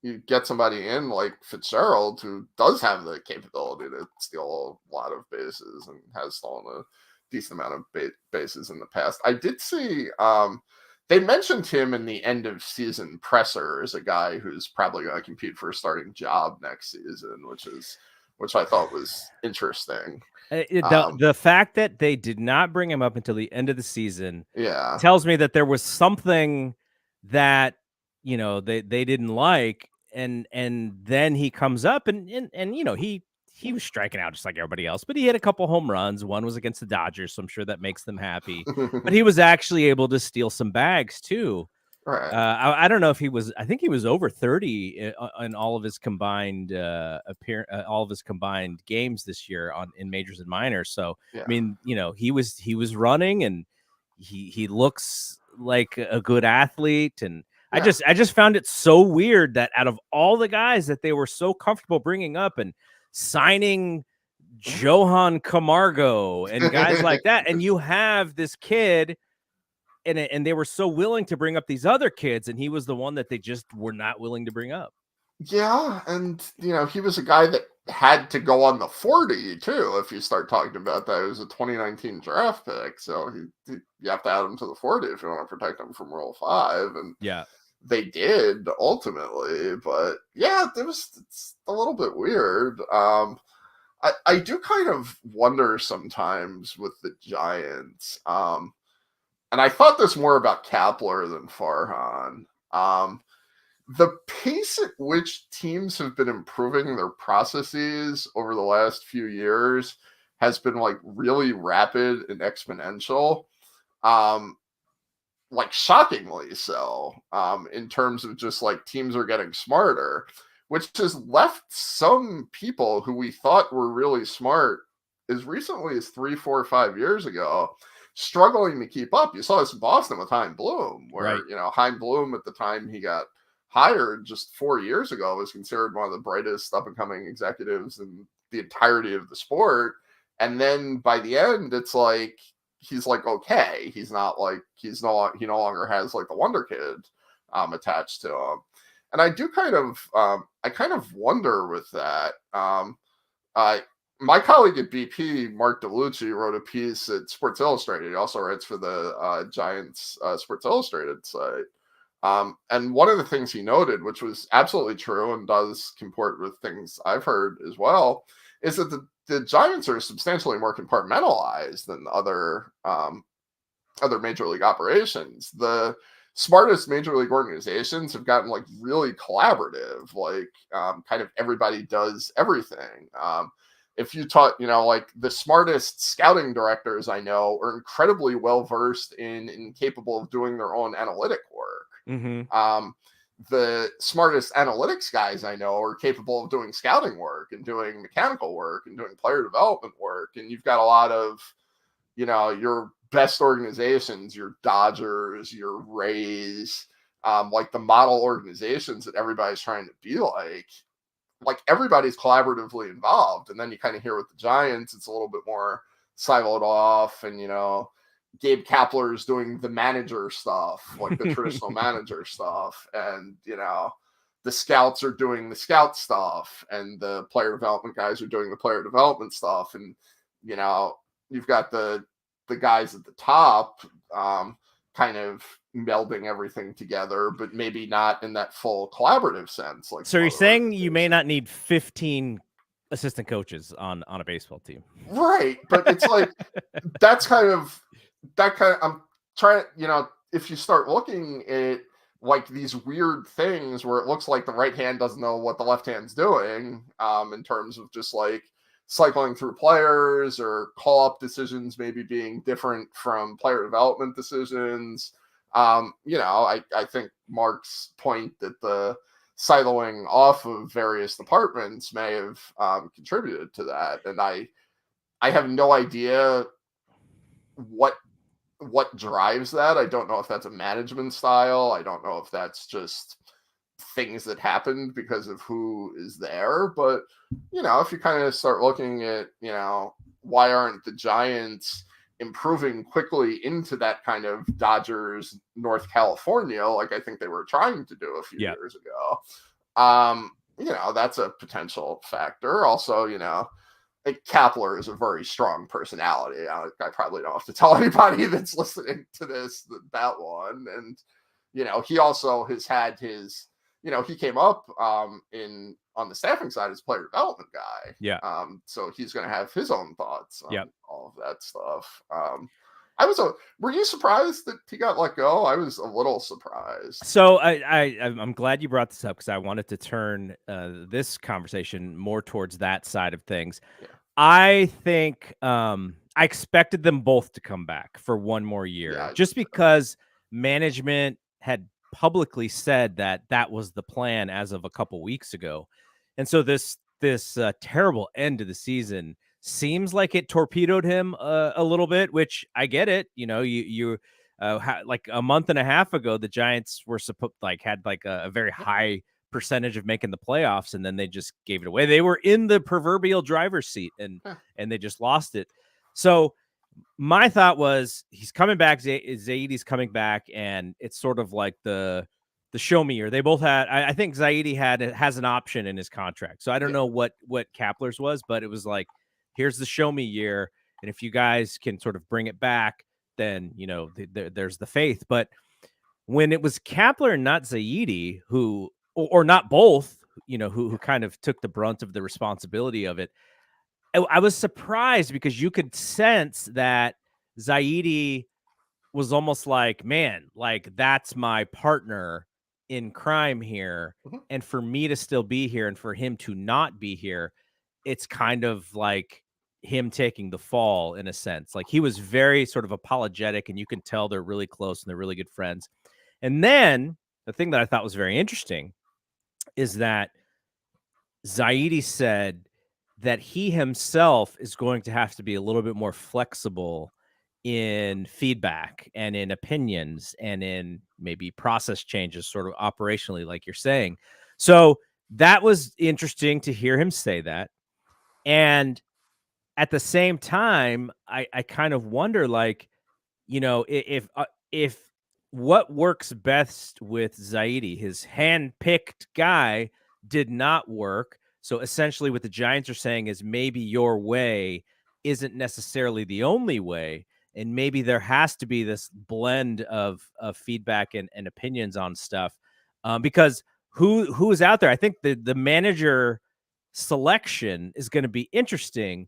you get somebody in like Fitzgerald, who does have the capability to steal a lot of bases and has stolen a decent amount of bases in the past. I did see they mentioned him in the end of season presser as a guy who's probably going to compete for a starting job next season, which I thought was interesting. The fact that they did not bring him up until the end of the season tells me that there was something that they didn't like, and then he comes up and he was striking out just like everybody else, but he hit a couple home runs. One was against the Dodgers, so I'm sure that makes them happy. But he was actually able to steal some bags too. Right. I don't know if he was. I think he was over 30 in all of his combined all of his combined games this year in majors and minors. So I mean, he was running, and he looks like a good athlete. And I just found it so weird that out of all the guys that they were so comfortable bringing up and signing Johan Camargo and guys like that, and you have this kid, and they were so willing to bring up these other kids, and he was the one that they just were not willing to bring up. Yeah, and he was a guy that had to go on the 40 too. If you start talking about that, it was a 2019 draft pick, so you have to add him to the 40 if you want to protect him from Rule 5. And they did ultimately, but it's a little bit weird. I do kind of wonder sometimes with the Giants, and I thought this more about Kapler than Farhan. The pace at which teams have been improving their processes over the last few years has been like really rapid and exponential. Like shockingly so, in terms of just like teams are getting smarter, which has left some people who we thought were really smart as recently as 3, 4, 5 years ago struggling to keep up. You saw this in Boston with Hein Bloom, where, Right. Hein Bloom at the time he got hired just 4 years ago was considered one of the brightest up and coming executives in the entirety of the sport. And then by the end, it's like, he's like, okay, he's not like, he no longer has like the wonder kid attached to him. And I do kind of wonder with that. My colleague at BP, Mark DeLucci, wrote a piece at Sports Illustrated. He also writes for the Giants Sports Illustrated site. And one of the things he noted, which was absolutely true and does comport with things I've heard as well, is that the Giants are substantially more compartmentalized than other major league operations. The smartest major league organizations have gotten like really collaborative, like kind of everybody does everything. If you taught, like the smartest scouting directors I know are incredibly well versed in and capable of doing their own analytic work. Mm-hmm. The smartest analytics guys I know are capable of doing scouting work and doing mechanical work and doing player development work. And you've got a lot of, your best organizations, your Dodgers, your Rays, like the model organizations that everybody's trying to be like everybody's collaboratively involved. And then you kind of hear with the Giants, it's a little bit more siloed off, and Gabe Kapler's doing the manager stuff, like the traditional manager stuff, and the scouts are doing the scout stuff, and the player development guys are doing the player development stuff, and you've got the guys at the top kind of melding everything together, but maybe not in that full collaborative sense. Like, so you're saying you may not need 15 assistant coaches on a baseball team, right? But it's like I'm trying, if you start looking at like these weird things where it looks like the right hand doesn't know what the left hand's doing, in terms of just like cycling through players or call up decisions maybe being different from player development decisions. I think Mark's point that the siloing off of various departments may have contributed to that. And I have no idea what drives that. I don't know if that's a management style. I don't know if that's just things that happened because of who is there. But, if you kind of start looking at, why aren't the Giants improving quickly into that kind of Dodgers, North California, like I think they were trying to do a few years ago. That's a potential factor. Also, like Kapler is a very strong personality. I probably don't have to tell anybody that's listening to this that one. And, he also has had his, he came up on the staffing side as player development guy. Yeah. So he's going to have his own thoughts on all of that stuff. Were you surprised that he got let go? I was a little surprised. So I'm glad you brought this up, because I wanted to turn this conversation more towards that side of things. Yeah. I think I expected them both to come back for one more year, just because management had publicly said that was the plan as of a couple weeks ago. And so this terrible end to the season seems like it torpedoed him a little bit, which I get it. Like a month and a half ago, the Giants were had a very high percentage of making the playoffs, and then they just gave it away. They were in the proverbial driver's seat, and they just lost it. So my thought was, he's coming back. Zaidi's coming back, and it's sort of like the show me year. They both had. I think Zaidi has an option in his contract, so I don't know what Kapler's was, but it was like, here's the show me year, and if you guys can sort of bring it back, then there's the faith. But when it was Kapler and not Zaidi, who or not both, who kind of took the brunt of the responsibility of it, I was surprised, because you could sense that Zaidi was almost like, man, like that's my partner in crime here. Mm-hmm. And for me to still be here and for him to not be here, it's kind of like him taking the fall in a sense. Like, he was very sort of apologetic, and you can tell they're really close and they're really good friends. And then the thing that I thought was very interesting is that Zaidi said that he himself is going to have to be a little bit more flexible in feedback and in opinions and in maybe process changes, sort of operationally, like you're saying. So that was interesting to hear him say that. And at the same time, I kind of wonder, like, if what works best with Zaidi, his hand-picked guy, did not work. So essentially, what the Giants are saying is maybe your way isn't necessarily the only way, and maybe there has to be this blend of feedback and opinions on stuff. Because who is out there? I think the manager selection is going to be interesting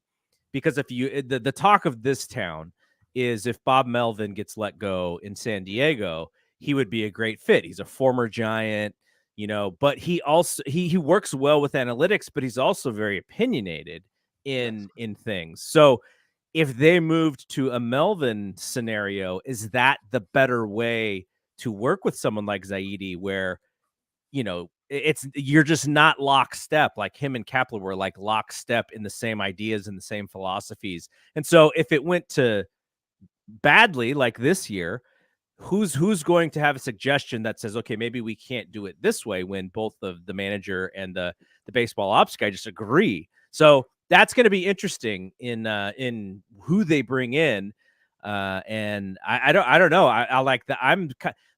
because if you the talk of this town is if Bob Melvin gets let go in San Diego, he would be a great fit. He's a former Giant, but he also he works well with analytics, but he's also very opinionated Yes. in things. So if they moved to a Melvin scenario, is that the better way to work with someone like Zaidi where it's you're just not lockstep like him and Kepler were like lockstep in the same ideas and the same philosophies. And so if it went to badly like this year, who's going to have a suggestion that says, okay, maybe we can't do it this way when both the manager and the baseball ops guy just agree. So that's going to be interesting in who they bring in. And I don't know. I like that.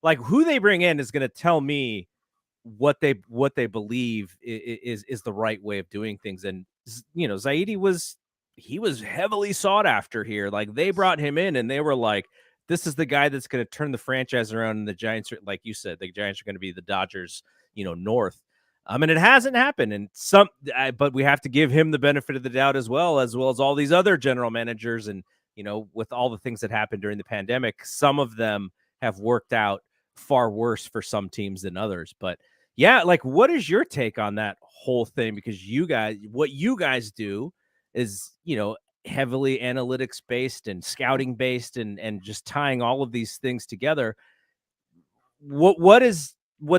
Like who they bring in is going to tell me what they believe is the right way of doing things. And Zaidi was heavily sought after here. Like they brought him in and they were like, this is the guy that's going to turn the franchise around. And the Giants are, like you said, the Giants are going to be the Dodgers, North. And it hasn't happened. And but we have to give him the benefit of the doubt as well as all these other general managers. And with all the things that happened during the pandemic, some of them have worked out far worse for some teams than others. But yeah, like what is your take on that whole thing? Because what you guys do is, heavily analytics based and scouting based and just tying all of these things together. What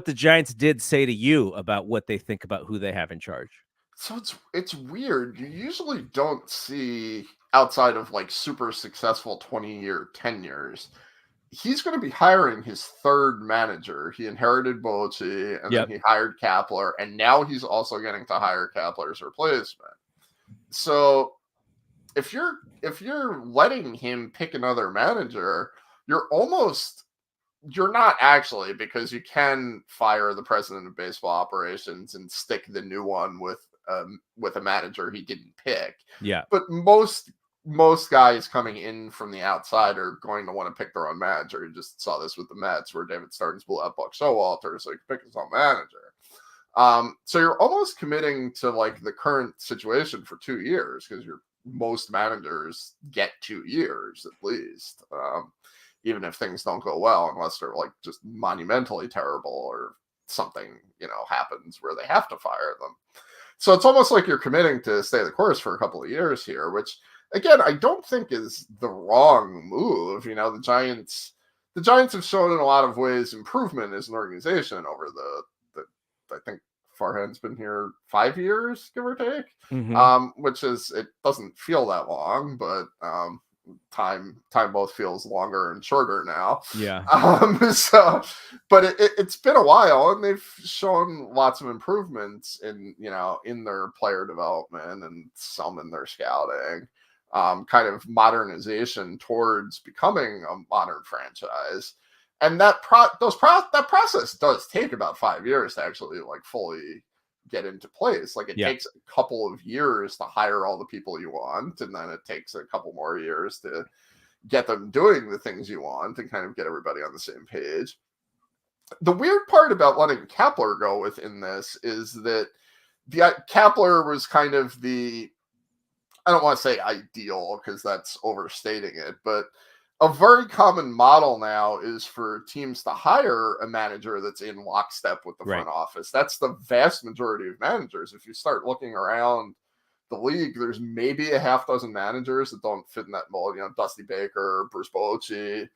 the Giants did say to you about what they think about who they have in charge? So it's weird. You usually don't see outside of like super successful 20-year tenures. He's going to be hiring his third manager. He inherited Bochy, and then Yep. he hired Kepler, and now he's also getting to hire Kepler's replacement. So if you're letting him pick another manager, you're not actually, because you can fire the president of baseball operations and stick the new one with a manager he didn't pick. Yeah. But most guys coming in from the outside are going to want to pick their own manager. You just saw this with the Mets, where David Starnes blew out Buck Showalter, so he could pick his own manager. So you're almost committing to like the current situation for 2 years, because most managers get 2 years at least. Even if things don't go well, unless they're like just monumentally terrible or something, happens where they have to fire them. So it's almost like you're committing to stay the course for a couple of years here, which again, I don't think is the wrong move. The Giants have shown in a lot of ways improvement as an organization over the I think Farhan's been here 5 years, give or take. Which is, it doesn't feel that long, but time both feels longer and shorter now. Yeah. So, but it's been a while, and they've shown lots of improvements in their player development and some in their scouting, kind of modernization towards becoming a modern franchise. And that process does take about 5 years to actually like fully get into place. Like it takes a couple of years to hire all the people you want, and then it takes a couple more years to get them doing the things you want and kind of get everybody on the same page. The weird part about letting Kepler go within this is that Kepler was kind of I don't want to say ideal, because that's overstating it, but a very common model now is for teams to hire a manager that's in lockstep with the front office. That's the vast majority of managers. If you start looking around the league, there's maybe a half dozen managers that don't fit in that mold. Dusty Baker, Bruce Bochy,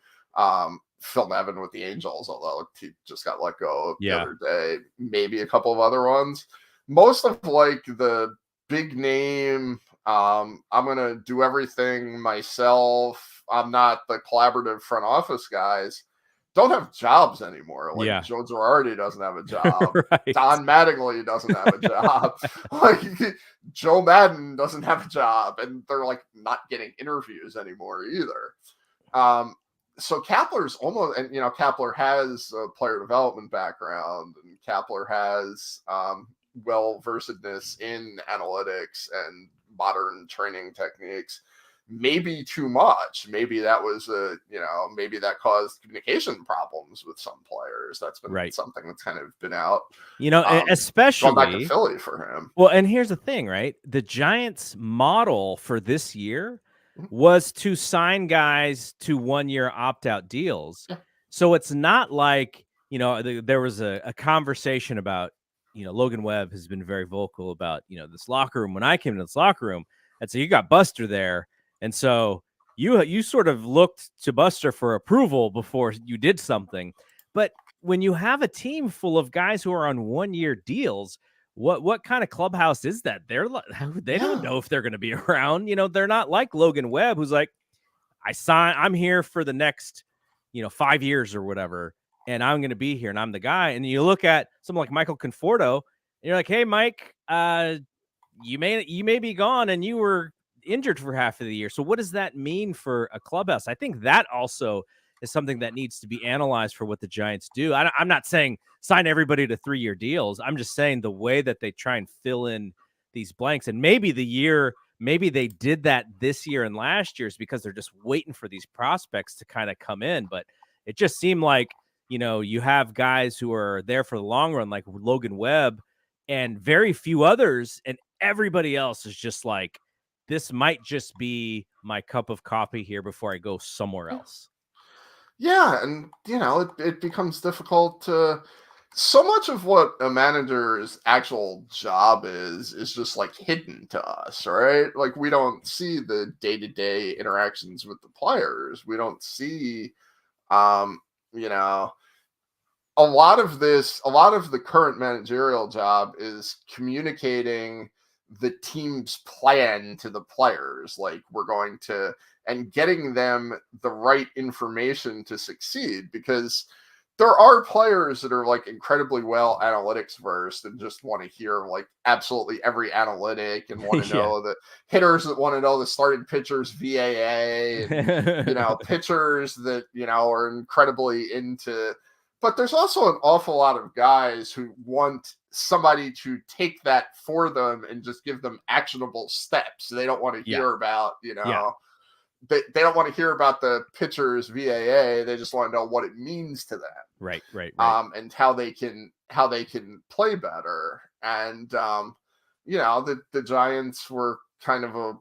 Phil Nevin with the Angels, although he just got let go the other day. Maybe a couple of other ones. Most of like the big name, I'm going to do everything myself, I'm not the collaborative front office guys, don't have jobs anymore. Like Yeah. Joe Girardi doesn't have a job. Right. Don Mattingly doesn't have a job. Like Joe Madden doesn't have a job, and they're like not getting interviews anymore either. So Kapler's almost, and Kapler has a player development background, and Kapler has well versedness in analytics and modern training techniques. Maybe too much. Maybe that was maybe that caused communication problems with some players. That's been something that's kind of been out. Especially going back to Philly for him. Well, and here's the thing, right? The Giants' model for this year was to sign guys to 1-year opt-out deals. Yeah. So it's not like, there was a conversation about, Logan Webb has been very vocal about, this locker room. When I came to this locker room, and so you got Buster there. And so you sort of looked to Buster for approval before you did something. But when you have a team full of guys who are on 1-year deals, what kind of clubhouse is that? They don't know if they're going to be around. They're not like Logan Webb, who's like, I'm here for the next, 5 years or whatever, and I'm going to be here, and I'm the guy. And you look at someone like Michael Conforto, and you're like, hey, Mike, you may be gone, and you were injured for half of the year. So what does that mean for a clubhouse? I think that also is something that needs to be analyzed for what the Giants do. I'm not saying sign everybody to 3-year deals. I'm just saying the way that they try and fill in these blanks, and maybe they did that this year and last year is because they're just waiting for these prospects to kind of come in. But it just seemed like, you have guys who are there for the long run, like Logan Webb, and very few others. And everybody else is just like, this might just be my cup of coffee here before I go somewhere else. Yeah, and it becomes difficult to. So much of what a manager's actual job is just like hidden to us, right? Like we don't see the day-to-day interactions with the players. We don't see, a lot of the current managerial job is communicating the team's plan to the players. Like we're going to, and getting them the right information to succeed, because there are players that are like incredibly well analytics versed and just want to hear like absolutely every analytic and want to know the hitters that want to know the starting pitchers VAA and, pitchers that, are incredibly into. But there's also an awful lot of guys who want somebody to take that for them and just give them actionable steps. They don't want to hear about, they don't want to hear about the pitcher's VAA. They just want to know what it means to them. Right. And how they can play better. And, the Giants were kind of a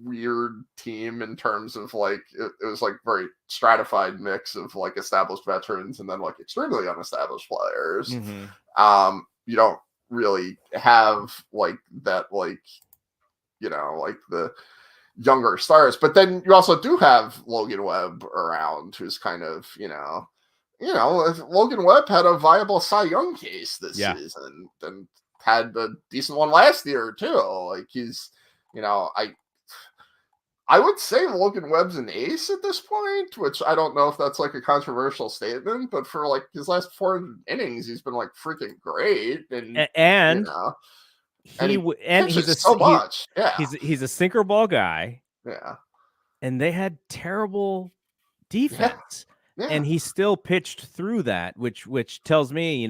weird team in terms of like, it was like very stratified mix of like established veterans and then like extremely unestablished players. Mm-hmm. You don't really have like that, like, like the younger stars, but then you also do have Logan Webb around, who's kind of, Logan Webb had a viable Cy Young case this season and had a decent one last year too. Like he's, I would say Logan Webb's an ace at this point, which I don't know if that's like a controversial statement, but for like his last 400 innings, he's been like freaking great. And he's so much. He's a sinker ball guy. Yeah. And they had terrible defense. Yeah. And he still pitched through that, which tells me,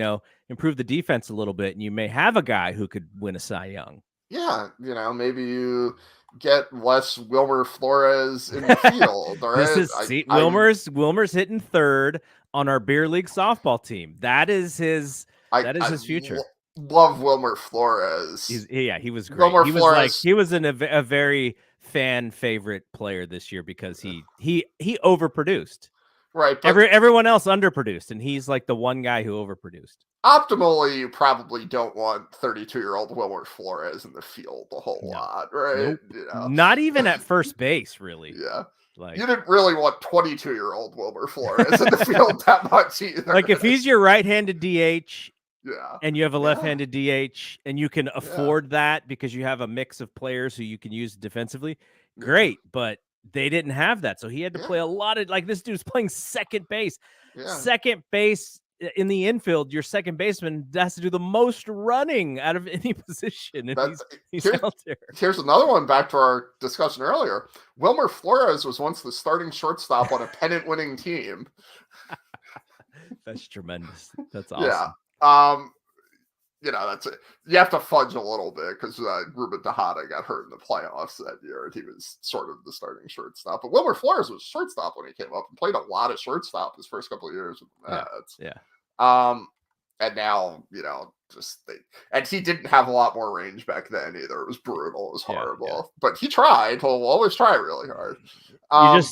improve the defense a little bit, and you may have a guy who could win a Cy Young. Yeah, maybe you get less Wilmer Flores in the field. Right? Wilmer's hitting third on our beer league softball team. That is his future. Love Wilmer Flores. He was great. He was a very fan favorite player this year because he overproduced. Right. Everyone else underproduced, and he's like the one guy who overproduced. Optimally, you probably don't want 32-year-old Wilmer Flores in the field a whole lot, right? Nope. Not even at first base, really. Yeah. Like, you didn't really want 22-year-old Wilmer Flores in the field that much either. Like if he's your right-handed DH, yeah, and you have a left-handed DH, and you can afford that because you have a mix of players who you can use defensively, great. But they didn't have that. So he had to play a lot of, like, this dude's playing second base. Second base in the infield, your second baseman has to do the most running out of any position. And he's out there. Here's another one back to our discussion earlier. Wilmer Flores was once the starting shortstop on a pennant-winning team. That's tremendous. That's awesome. Yeah. That's it. You have to fudge a little bit because Ruben Tejada got hurt in the playoffs that year, and he was sort of the starting shortstop. But Wilmer Flores was shortstop when he came up and played a lot of shortstop his first couple of years with the Mets. Yeah. And now, and he didn't have a lot more range back then either. It was brutal. It was horrible. Yeah. But he tried. He'll always try really hard.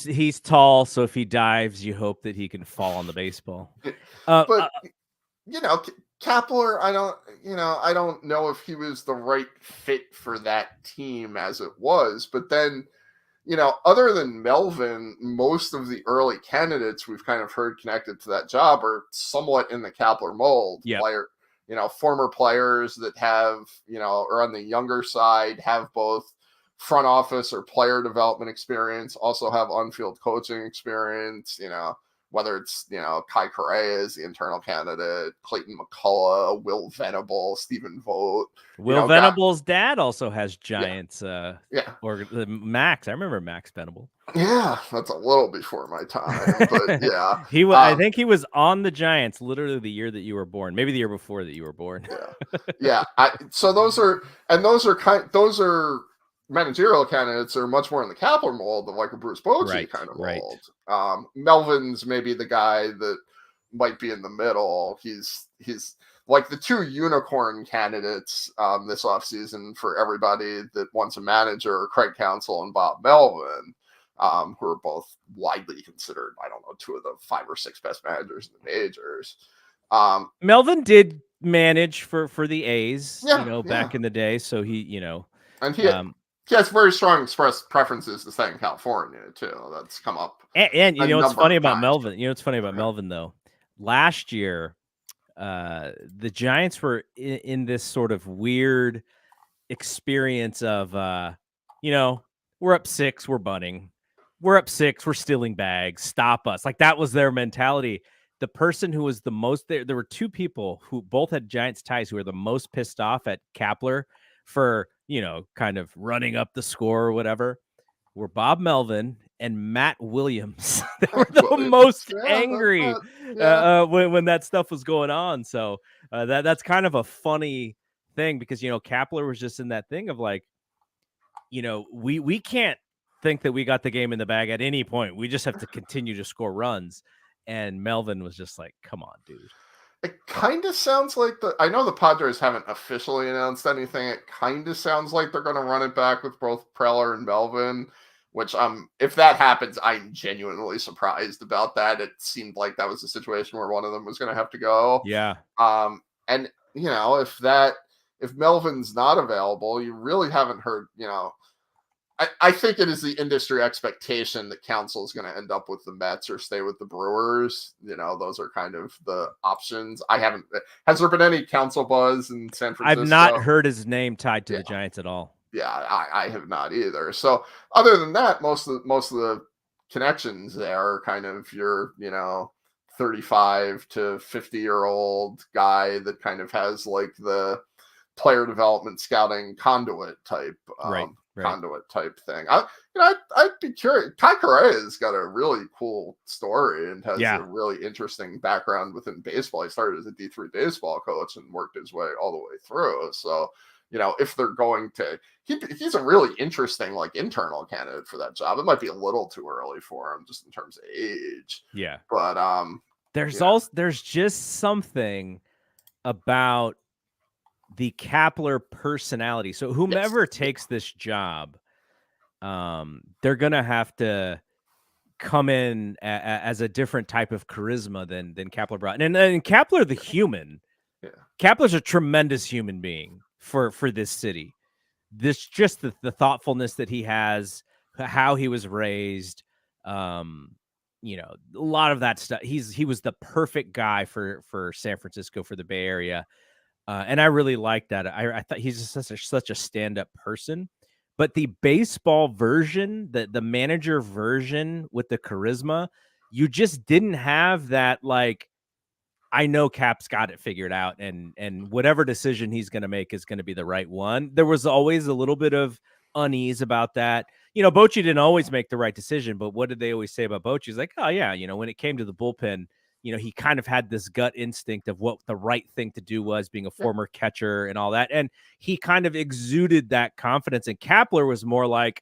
He's tall, so if he dives, you hope that he can fall on the baseball. Kapler, I don't know if he was the right fit for that team as it was. But then, other than Melvin, most of the early candidates we've kind of heard connected to that job are somewhat in the Kapler mold. Yep. Former players that have, are on the younger side, have both front office or player development experience, also have on-field coaching experience, whether it's, Kai Correa is the internal candidate, Clayton McCullough, Will Venable, Stephen Vogt. Will Venable's dad also has Giants. Or Max. I remember Max Venable. Yeah, that's a little before my time, but yeah. I think he was on the Giants literally the year that you were born, maybe the year before that you were born. Yeah. So those are managerial candidates are much more in the Kapler mold of like a Bruce Bochy kind of mold. Melvin's maybe the guy that might be in the middle. He's like the two unicorn candidates this offseason for everybody that wants a manager, Craig Counsell and Bob Melvin, who are both widely considered, I don't know, two of the 5 or 6 best managers in the majors. Melvin did manage for the A's, back in the day. So he, and he has very strong expressed preferences to stay in California too. That's come up. And what's funny about Melvin? You know what's funny about Melvin though? Last year, the Giants were in this sort of weird experience of, we're up 6, we're bunting. We're up 6, we're stealing bags. Stop us! Like that was their mentality. The person who was the most there were 2 people who both had Giants ties who were the most pissed off at Kapler for, kind of running up the score or whatever, were Bob Melvin and Matt Williams. They were the most angry when that stuff was going on. So that's kind of a funny thing because, Kapler was just in that thing of like, we can't think that we got the game in the bag at any point. We just have to continue to score runs. And Melvin was just like, come on, dude. It kind of sounds like I know the Padres haven't officially announced anything. It kind of sounds like they're going to run it back with both Preller and Melvin, which if that happens, I'm genuinely surprised about that. It seemed like that was a situation where one of them was going to have to go. Yeah. And if Melvin's not available, you really haven't heard, I think it is the industry expectation that Counsell is going to end up with the Mets or stay with the Brewers. Those are kind of the options. Has there been any Counsell buzz in San Francisco? I've not heard his name tied to the Giants at all. Yeah, I have not either. So other than that, most of the connections there are kind of your, 35 to 50-year-old guy that kind of has like the player development scouting conduit type. Conduit type thing. I'd be curious. Kai Correa's got a really cool story and has a really interesting background within baseball. He started as a D3 baseball coach and worked his way all the way through. So, if they're going to, he's a really interesting like internal candidate for that job. It might be a little too early for him just in terms of age. Yeah. But there's just something about the Kapler personality. So whomever takes this job, they're going to have to come in as a different type of charisma than Kapler brought. And Kapler, the human, Kapler's a tremendous human being for this city. This just the thoughtfulness that he has, how he was raised, a lot of that stuff. He was the perfect guy for San Francisco, for the Bay Area. And I really like that. I thought he's just such a stand-up person. but the baseball version, the manager version with the charisma, you just didn't have that. Like, I know Cap's got it figured out, and whatever decision he's going to make is going to be the right one. There was always a little bit of unease about that. Bochy didn't always make the right decision, but what did they always say about Bochy? He's like, oh yeah, when it came to the bullpen, he kind of had this gut instinct of what the right thing to do was, being a former catcher and all that, and he kind of exuded that confidence. And Kapler was more like,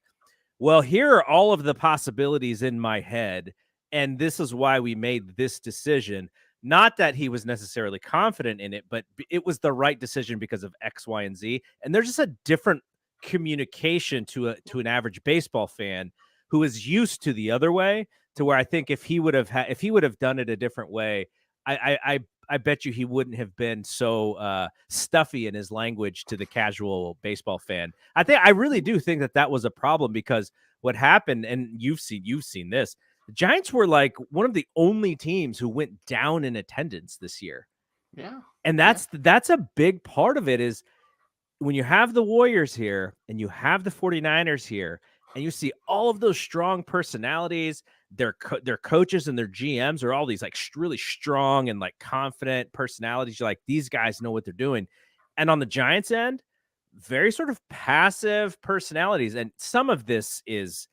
well, here are all of the possibilities in my head, and this is why we made this decision. Not that he was necessarily confident in it, but it was the right decision because of X, Y, and Z. And there's just a different communication to an average baseball fan who is used to the other way, to where I think if he would have done it a different way, I bet you he wouldn't have been so stuffy in his language to the casual baseball fan. I really do think that was a problem, because what happened, and you've seen this, the Giants were like one of the only teams who went down in attendance this year. Yeah. And that's a big part of it, is when you have the Warriors here and you have the 49ers here, and you see all of those strong personalities, their coaches and their GMs are all these like really strong and like confident personalities. You're like, these guys know what they're doing. And on the Giants end, very sort of passive personalities. And some of this is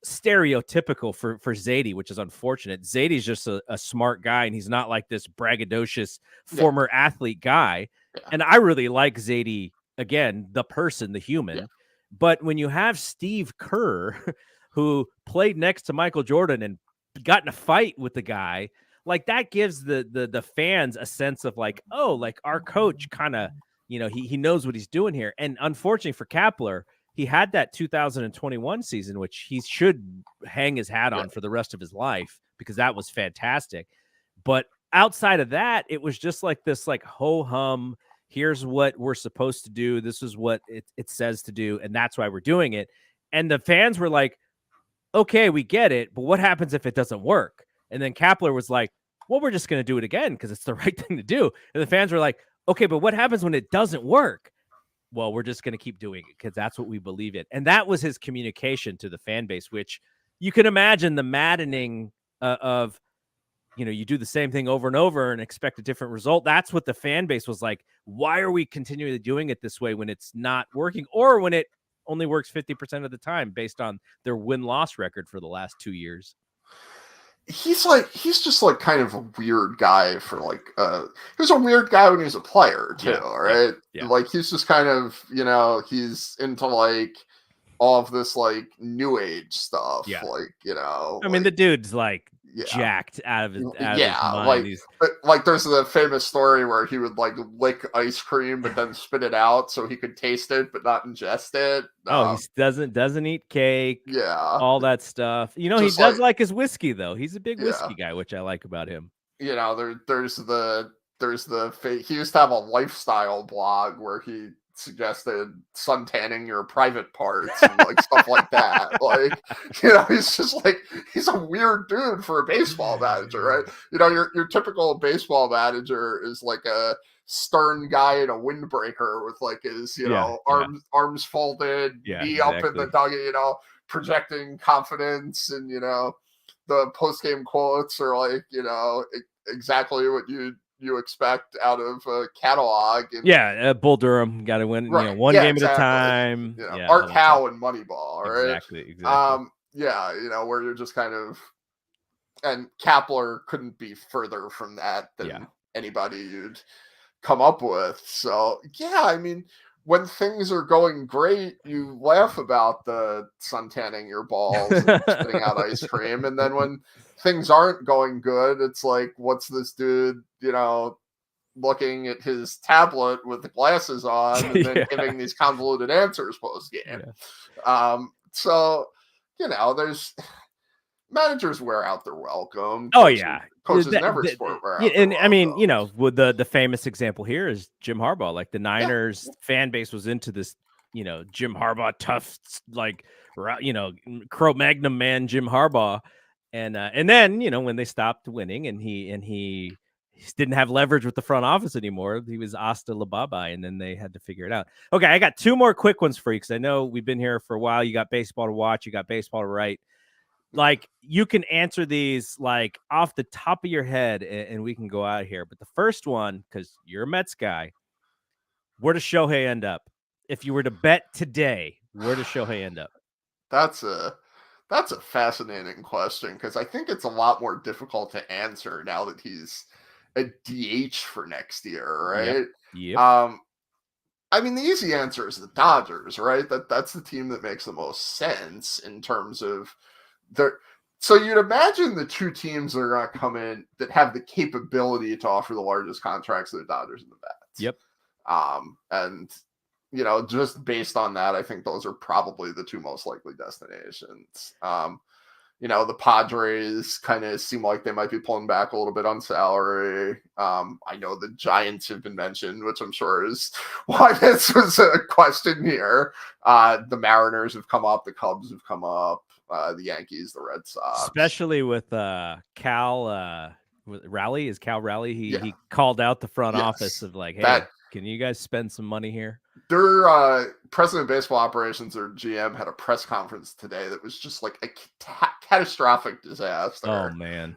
stereotypical for Zaidi, which is unfortunate. Zaidi's just a smart guy, and he's not like this braggadocious former athlete guy. Yeah. And I really like Zaidi, again, the person, the human. Yeah. But when you have Steve Kerr, who played next to Michael Jordan and got in a fight with the guy, like, that gives the fans a sense of like, oh, like, our coach kind of, he knows what he's doing here. And unfortunately for Kapler, he had that 2021 season, which he should hang his hat on for the rest of his life, because that was fantastic. But outside of that, it was just like this, like, ho-hum, here's what we're supposed to do. This is what it says to do, and that's why we're doing it. And the fans were like, okay, we get it, but what happens if it doesn't work? And then Kapler was like, well, we're just going to do it again because it's the right thing to do. And the fans were like, okay, but what happens when it doesn't work? Well, we're just going to keep doing it because that's what we believe in. And that was his communication to the fan base, which you can imagine the maddening of, you do the same thing over and over and expect a different result. That's what the fan base was like. Why are we continually doing it this way when it's not working, or when it only works 50% of the time based on their win-loss record for the last 2 years? He's just like kind of a weird guy for like he was a weird guy when he was a player too, right? Yeah. Like, he's just kind of, he's into like all of this like new age stuff. Yeah. Like, I mean, the dude's like jacked out of his mind. Like there's the famous story where he would like lick ice cream but then spit it out so he could taste it but not ingest it. He doesn't eat cake. Yeah, all that stuff. He does like his whiskey though. He's a big whiskey guy, which I like about him. There's he used to have a lifestyle blog where he suggested suntanning your private parts and like stuff like that. Like, he's just like, he's a weird dude for a baseball manager, right? Your typical baseball manager is like a stern guy in a windbreaker with like his, arms folded, knee up in the dugout, projecting confidence, and the post-game quotes are like, exactly what you expect out of a catalog. And, Bull Durham got to win, one game at a time. Art Howe and Moneyball, right? Exactly. Where you're just kind of, and Kapler couldn't be further from that than anybody you'd come up with. So, I mean, when things are going great, you laugh about the suntanning your balls and spitting out ice cream. And then when things aren't going good, it's like, what's this dude, looking at his tablet with the glasses on and then giving these convoluted answers post game. So, there's managers wear out their welcome. Coaches never sport wear out. And I mean, with the famous example here is Jim Harbaugh. Like, the Niners fan base was into this, Jim Harbaugh, tough, like, Cro-Magnon man Jim Harbaugh. And then, when they stopped winning and he he didn't have leverage with the front office anymore. He was hasta la bye, and then they had to figure it out. Okay, I got 2 more quick ones for you because I know we've been here for a while. You got baseball to watch, you got baseball to write. Like, you can answer these like off the top of your head, and we can go out here. But the first one, because you're a Mets guy, where does Shohei end up? If you were to bet today, where does Shohei end up? That's a fascinating question because I think it's a lot more difficult to answer now that he's a DH for next year, right? Yep. I mean, the easy answer is the Dodgers, right? That's the team that makes the most sense in terms of their. So you'd imagine the 2 teams that are going to come in that have the capability to offer the largest contracts to the Dodgers and the Mets. Yep. And just based on that, I think those are probably the 2 most likely destinations. The Padres kind of seem like they might be pulling back a little bit on salary. I know the Giants have been mentioned, which I'm sure is why this was a question here. The Mariners have come up, the Cubs have come up, the Yankees, the Red Sox. Especially with Cal Raleigh. Is Cal Raleigh? He called out the front office of like, hey, can you guys spend some money here? Their president of baseball operations, or GM, had a press conference today that was just like a catastrophic disaster. Oh, man.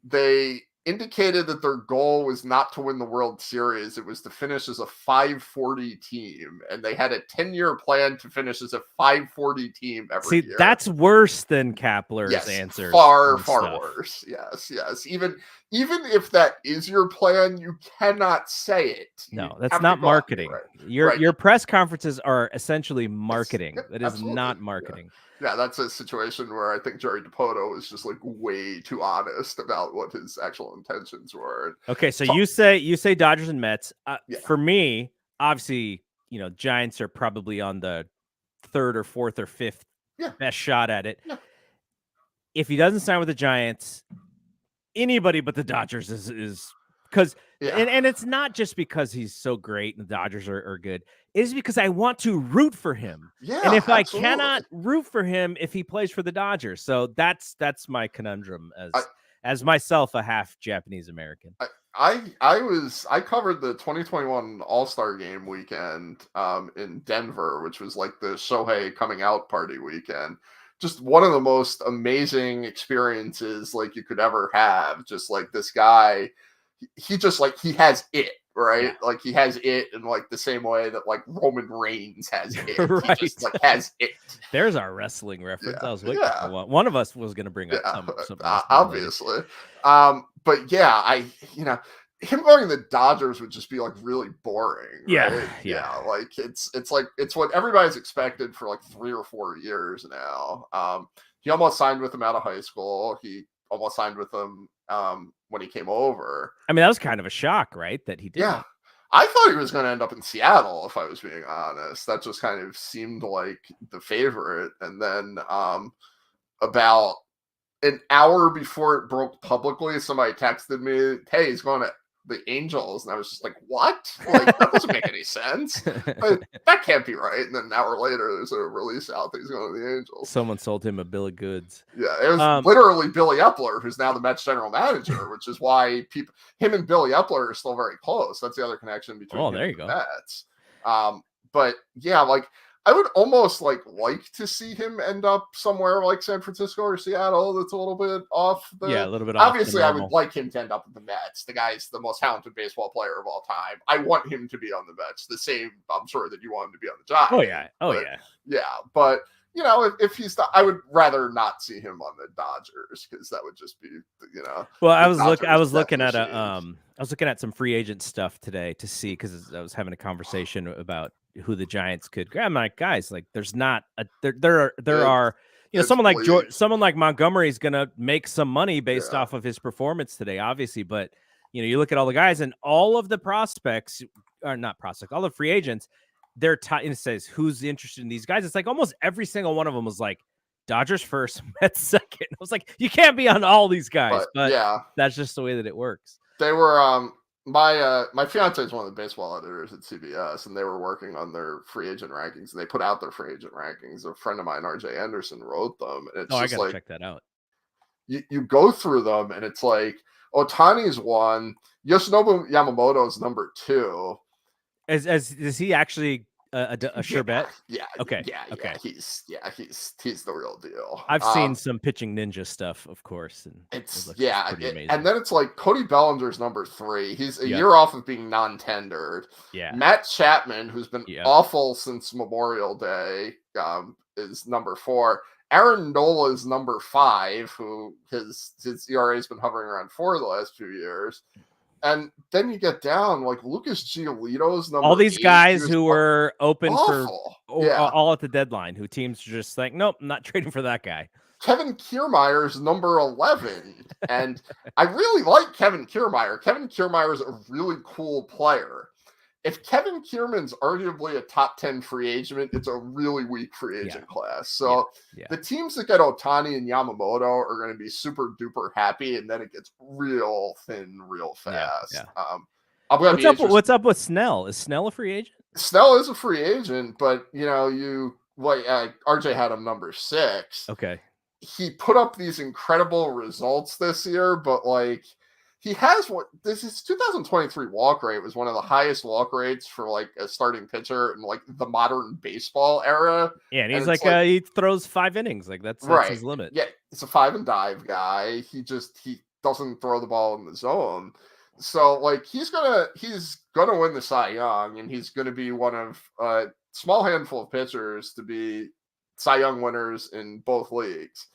They indicated that their goal was not to win the World Series. It was to finish as a 540 team. And they had a 10-year plan to finish as a 540 team every year. That's worse than Kapler's answer. Far worse. Yes. Even if that is your plan, you cannot say it. No, that's not marketing. Your press conferences are essentially marketing. That is not marketing. Yeah, that's a situation where I think Jerry Dipoto was just like way too honest about what his actual intentions were. Okay, so you say Dodgers and Mets. For me, obviously, Giants are probably on the 3rd or 4th or 5th best shot at it. Yeah. If he doesn't sign with the Giants, anybody but the Dodgers is because and it's not just because he's so great and the Dodgers are good. It is because I want to root for him. Yeah, and if I cannot root for him if he plays for the Dodgers, so that's my conundrum as myself, a half Japanese American. I covered the 2021 All-Star Game weekend in Denver, which was like the Shohei coming out party weekend. Just one of the most amazing experiences like you could ever have. Just like this guy, he just like he has it, right? Yeah. Like he has it in like the same way that like Roman Reigns has it. Right. He just like has it. There's our wrestling reference. I was waiting for one. One of us was going to bring up something obviously. But yeah, him going to the Dodgers would just be like really boring. Right? Yeah. Like it's what everybody's expected for like 3 or 4 years now. He almost signed with them out of high school. He almost signed with them when he came over. I mean, that was kind of a shock, right? That he did. Yeah. I thought he was going to end up in Seattle, if I was being honest. That just kind of seemed like the favorite. And then about an hour before it broke publicly, somebody texted me, hey, he's going to the Angels. And I was just like, what? Like, that doesn't make any sense. That can't be right. And then an hour later, there's a release out that he's going to the Angels. Someone sold him a bill of goods. Yeah, it was literally Billy Epler, who's now the Mets general manager, which is why him and Billy Epler are still very close. That's the other connection between him and the Mets. But yeah, like I would almost like to see him end up somewhere like San Francisco or Seattle. That's a little bit off. A little bit. Obviously, I would like him to end up with the Mets. The guy's the most talented baseball player of all time. I want him to be on the Mets. The same, I'm sure that you want him to be on the Giants. Yeah. But if he's I would rather not see him on the Dodgers because that would just be Well, I was looking at some free agent stuff today to see because I was having a conversation about who the Giants could grab. I'm like, guys, like there's not there are someone like Montgomery is gonna make some money based off of his performance today, obviously, but you look at all the guys and all of the prospects are not prospects, all the free agents. They're and it says who's interested in these guys. It's like almost every single one of them was like Dodgers first, Mets second. I was like, you can't be on all these guys, but that's just the way that it works. They were my fiance is one of the baseball editors at CBS, and they were working on their free agent rankings, and they put out their free agent rankings. A friend of mine, RJ Anderson, wrote them, and it's just I gotta like check that out. You go through them, and it's like, Otani's 1. Yoshinobu Yamamoto's number 2. Is he actually a sure bet? Yeah. Okay. He's the real deal. I've seen some pitching ninja stuff, of course, and it's it looks pretty amazing. And then it's like Cody Bellinger's number 3. He's a year off of being non-tendered. Yeah. Matt Chapman, who's been awful since Memorial Day, is number 4. Aaron Nola is number 5, who his ERA has been hovering around 4 the last few years. And then you get down like Lucas Giolito's number. All these 8, guys who were open awful. all at the deadline, who teams are just like, nope, I'm not trading for that guy. Kevin Kiermaier's number 11. And I really like Kevin Kiermaier. Kevin Kiermaier is a really cool player. If Kevin Kierman's arguably a top 10 free agent, it's a really weak free agent class. So the teams that get Otani and Yamamoto are going to be super duper happy, and then it gets real thin real fast. What's up with Snell? Is Snell a free agent? Snell is a free agent, but RJ had him number 6. Okay. He put up these incredible results this year, but like he has his 2023 walk rate was one of the highest walk rates for like a starting pitcher in like the modern baseball era. Yeah, and he's like he throws 5 innings. Like that's his limit. Yeah, it's a 5 and dive guy. He doesn't throw the ball in the zone. So like he's gonna win the Cy Young, and he's gonna be one of a small handful of pitchers to be Cy Young winners in both leagues.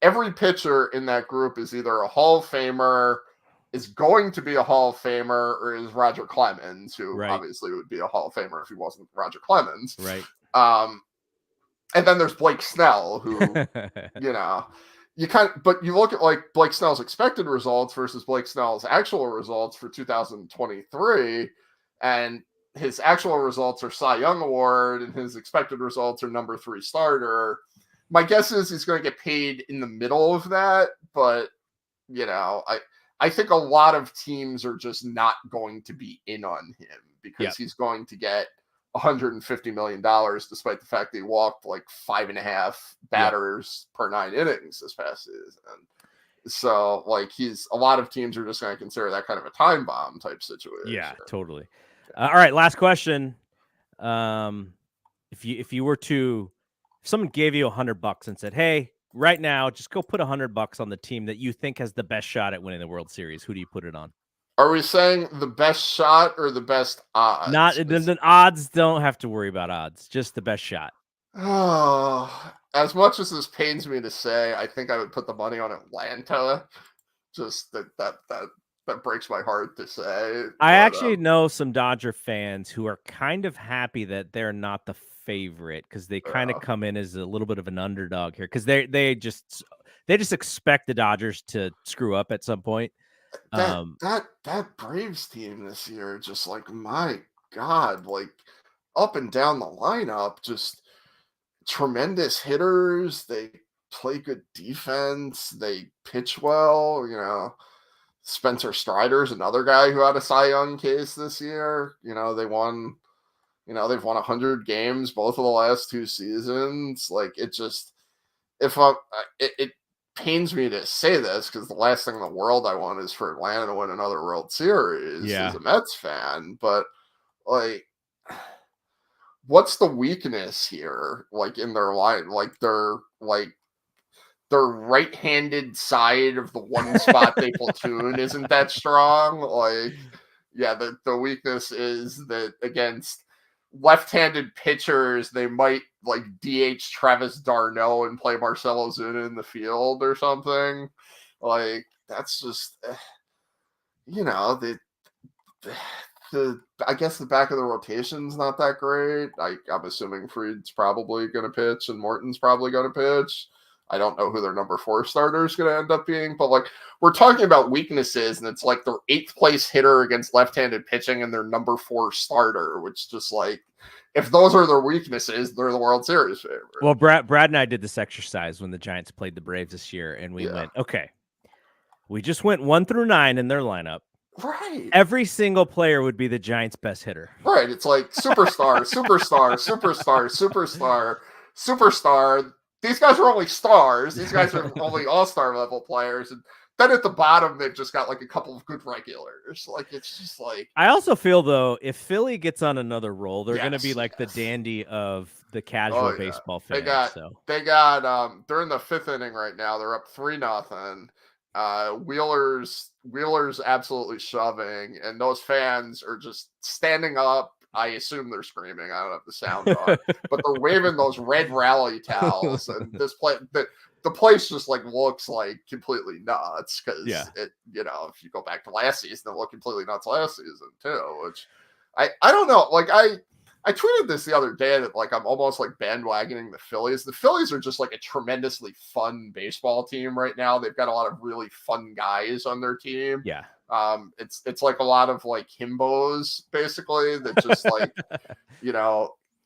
Every pitcher in that group is either a Hall of Famer, is going to be a Hall of Famer, or is Roger Clemens, who obviously would be a Hall of Famer if he wasn't Roger Clemens. Right. And then there's Blake Snell, who, but you look at like Blake Snell's expected results versus Blake Snell's actual results for 2023, and his actual results are Cy Young Award, and his expected results are number 3 starter. My guess is he's going to get paid in the middle of that, but I think a lot of teams are just not going to be in on him because he's going to get $150 million, despite the fact that he walked like 5.5 batters per 9 innings this past season. So like a lot of teams are just going to consider that kind of a time bomb type situation. Yeah, totally. All right. Last question. If you were to, if someone gave you $100 and said, hey, right now, just go put $100 on the team that you think has the best shot at winning the World Series, who do you put it on? Are we saying the best shot or the best odds? Not the odds. Don't have to worry about odds. Just the best shot. Oh, as much as this pains me to say, I think I would put the money on Atlanta. Just that breaks my heart to say. I actually know some Dodger fans who are kind of happy that they're not the favorite because they kind of come in as a little bit of an underdog here because they just expect the Dodgers to screw up at some point. That Braves team this year, just like my God, like up and down the lineup, just tremendous hitters. They play good defense. They pitch well. Spencer Strider's another guy who had a Cy Young case this year. They won. They've won 100 games both of the last 2 seasons. Like it pains me to say this because the last thing in the world I want is for Atlanta to win another World Series as a Mets fan. But like, what's the weakness here? Like in their line, their right-handed side of the one spot they platoon isn't that strong. Like, the weakness is that against left-handed pitchers, they might like DH Travis d'Arnaud and play Marcell Ozuna in the field or something. Like that's just, I guess the back of the rotation's not that great. I'm assuming Fried's probably going to pitch and Morton's probably going to pitch. I don't know who their number 4 starter is going to end up being, but like we're talking about weaknesses, and it's like their 8th place hitter against left-handed pitching and their number 4 starter, which just like if those are their weaknesses, they're the World Series favorite. Well, Brad and I did this exercise when the Giants played the Braves this year, and we went, okay, we just went 1 through 9 in their lineup. Right. Every single player would be the Giants' best hitter. Right. It's like superstar, superstar, superstar, superstar, superstar. these guys are only stars. These guys are only all-star level players. And then at the bottom, they've just got like a couple of good regulars. Like, it's just like. I also feel, though, if Philly gets on another roll, they're going to be like the yes. dandy of the casual baseball fans. They got they're in the 5th inning right now. They're up 3-0. Wheeler's absolutely shoving, and those fans are just standing up. I assume they're screaming. I don't have the sound on, but they're waving those red rally towels, and the place just like looks like completely nuts because it, if you go back to last season, it looked completely nuts last season too. Which I don't know. Like I tweeted this the other day that like I'm almost like bandwagoning the Phillies. The Phillies are just like a tremendously fun baseball team right now. They've got a lot of really fun guys on their team. Yeah. It's like a lot of like himbos basically that just like,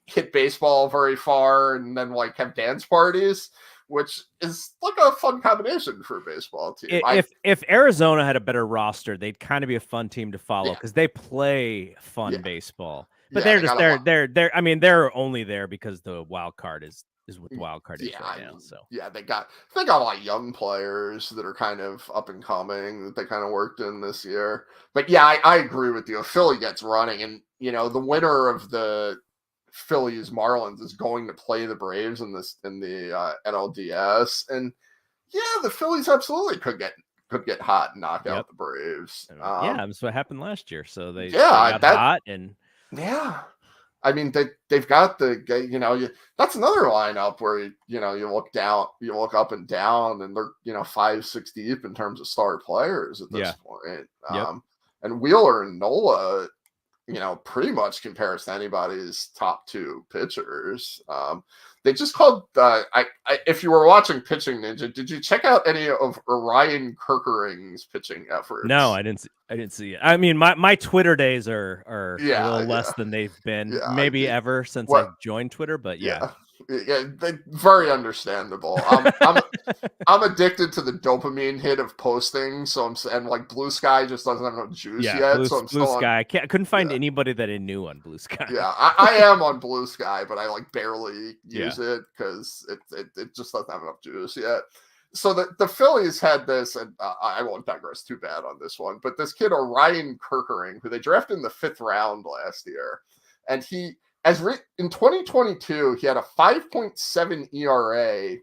hit baseball very far and then like have dance parties, which is like a fun combination for a baseball team. If Arizona had a better roster, they'd kind of be a fun team to follow because they play fun baseball. But they're I mean, they're only there because the wild card is what the wild card is right now. So they got a lot of young players that are kind of up and coming that they kind of worked in this year. But yeah, I agree with you. If Philly gets running, and the winner of the Phillies Marlins is going to play the Braves in the NLDS, and the Phillies absolutely could get hot and knock out the Braves. That's what happened last year. So they got hot and. Yeah, I mean they've got that's another lineup where you look up and down, and they're 5-6 deep in terms of star players at this point. And Wheeler and Nola, pretty much compares to anybody's top 2 pitchers. They just called. If you were watching Pitching Ninja, did you check out any of Orion Kerkering's pitching efforts? No, I didn't see it. I mean, my Twitter days are a little less than they've been maybe ever since I joined Twitter. But very understandable. I'm addicted to the dopamine hit of posting, and like Blue Sky just doesn't have enough juice yet. Blue Sky. I couldn't find anybody that I knew on Blue Sky. Yeah, I am on Blue Sky, but I like barely use it because it just doesn't have enough juice yet. So the Phillies had this, and I won't digress too bad on this one, but this kid Orion Kerkering, who they drafted in the 5th round last year, and in 2022, he had a 5.7 ERA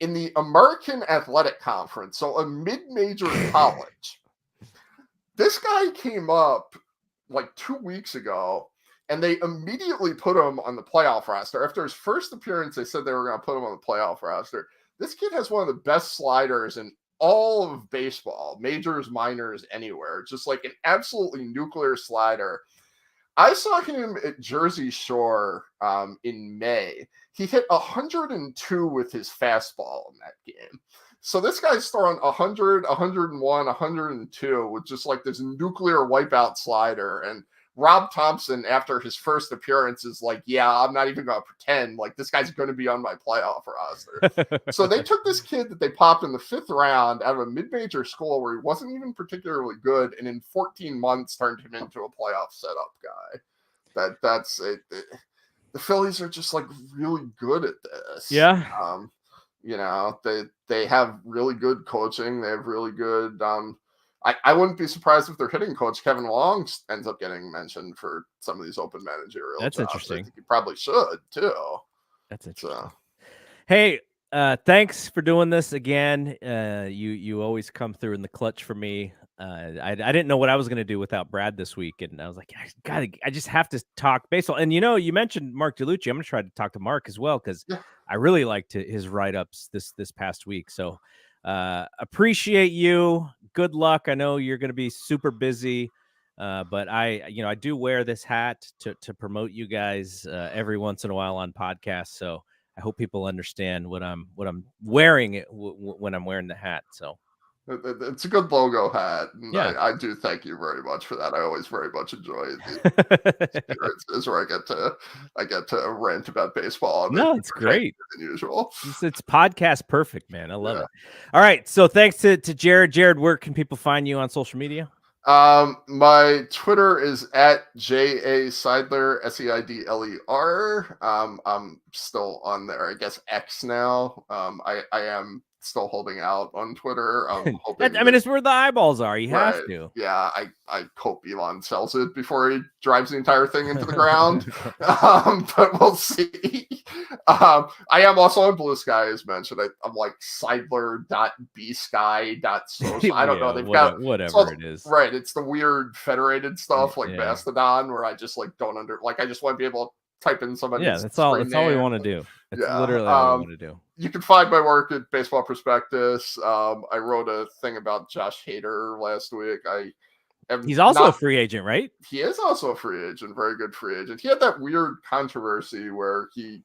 in the American Athletic Conference, so a mid-major college. This guy came up like 2 weeks ago, and they immediately put him on the playoff roster. After his first appearance, they said they were going to put him on the playoff roster. This kid has one of the best sliders in all of baseball, majors, minors, anywhere. Just like an absolutely nuclear slider. I saw him at Jersey Shore in May. He hit 102 with his fastball in that game. So this guy's throwing 100, 101, 102 with just like this nuclear wipeout slider. And Rob Thompson, after his first appearance, is like, I'm not even going to pretend. Like, this guy's going to be on my playoff roster. So they took this kid that they popped in the 5th round out of a mid-major school where he wasn't even particularly good, and in 14 months turned him into a playoff setup guy. That's it. The Phillies are just like really good at this. Yeah. They have really good coaching. They have really good I wouldn't be surprised if their hitting coach, Kevin Long, ends up getting mentioned for some of these open managerial jobs. Interesting. I think he probably should, too. That's interesting. Hey, thanks for doing this again. You always come through in the clutch for me. I didn't know what I was going to do without Brad this week, and I was like, I just have to talk baseball. And you mentioned Mark DeLucci. I'm going to try to talk to Mark as well because I really liked his write-ups this past week. So appreciate you. Good luck. I know you're going to be super busy, but I do wear this hat to promote you guys every once in a while on podcasts. So I hope people understand what I'm wearing when I'm wearing the hat. So it's a good logo hat. And I do thank you very much for that. I always very much enjoy the experiences where I get to rant about baseball. No, it's great than usual. It's podcast perfect, man. I love it. All right. So thanks to Jared. Jared, where can people find you on social media? My Twitter is at JA Seidler, Seidler. I'm still on there, I guess X now. I am still holding out on Twitter. I'm hoping. I mean, it's where the eyeballs are. You have Right. to. Yeah, I hope Elon sells it before he drives the entire thing into the ground. But we'll see. I am also on Blue Sky, as mentioned. I'm like Seidler.bsky.social. I don't know. They've got whatever it is. Right. It's the weird federated stuff like Yeah. Mastodon, where I just like don't I just want to be able to type in somebody's that's all we want to do. It's literally all we want to do. You can find my work at Baseball Prospectus. I wrote a thing about Josh Hader last week. He's also a free agent, right? He is also a free agent, very good free agent. He had that weird controversy where the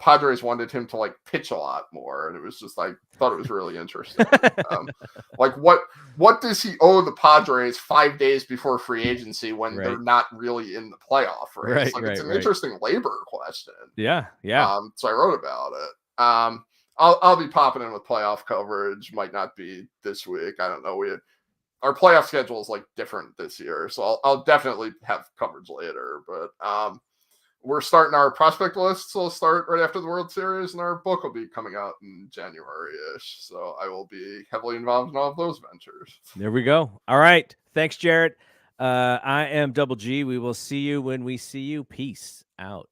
Padres wanted him to like pitch a lot more, and it was just like thought it was really interesting. Like what does he owe the Padres 5 days before free agency when they're not really in the playoff race? It's an interesting labor question. Yeah. So I wrote about it. I'll be popping in with playoff coverage. Might not be this week. I don't know. Our playoff schedule is like different this year, so I'll definitely have coverage later. But we're starting our prospect list, so we'll start right after the World Series, and our book will be coming out in January-ish. So I will be heavily involved in all of those ventures. There we go. All right. Thanks, Jarrett. I am Double G. We will see you when we see you. Peace out.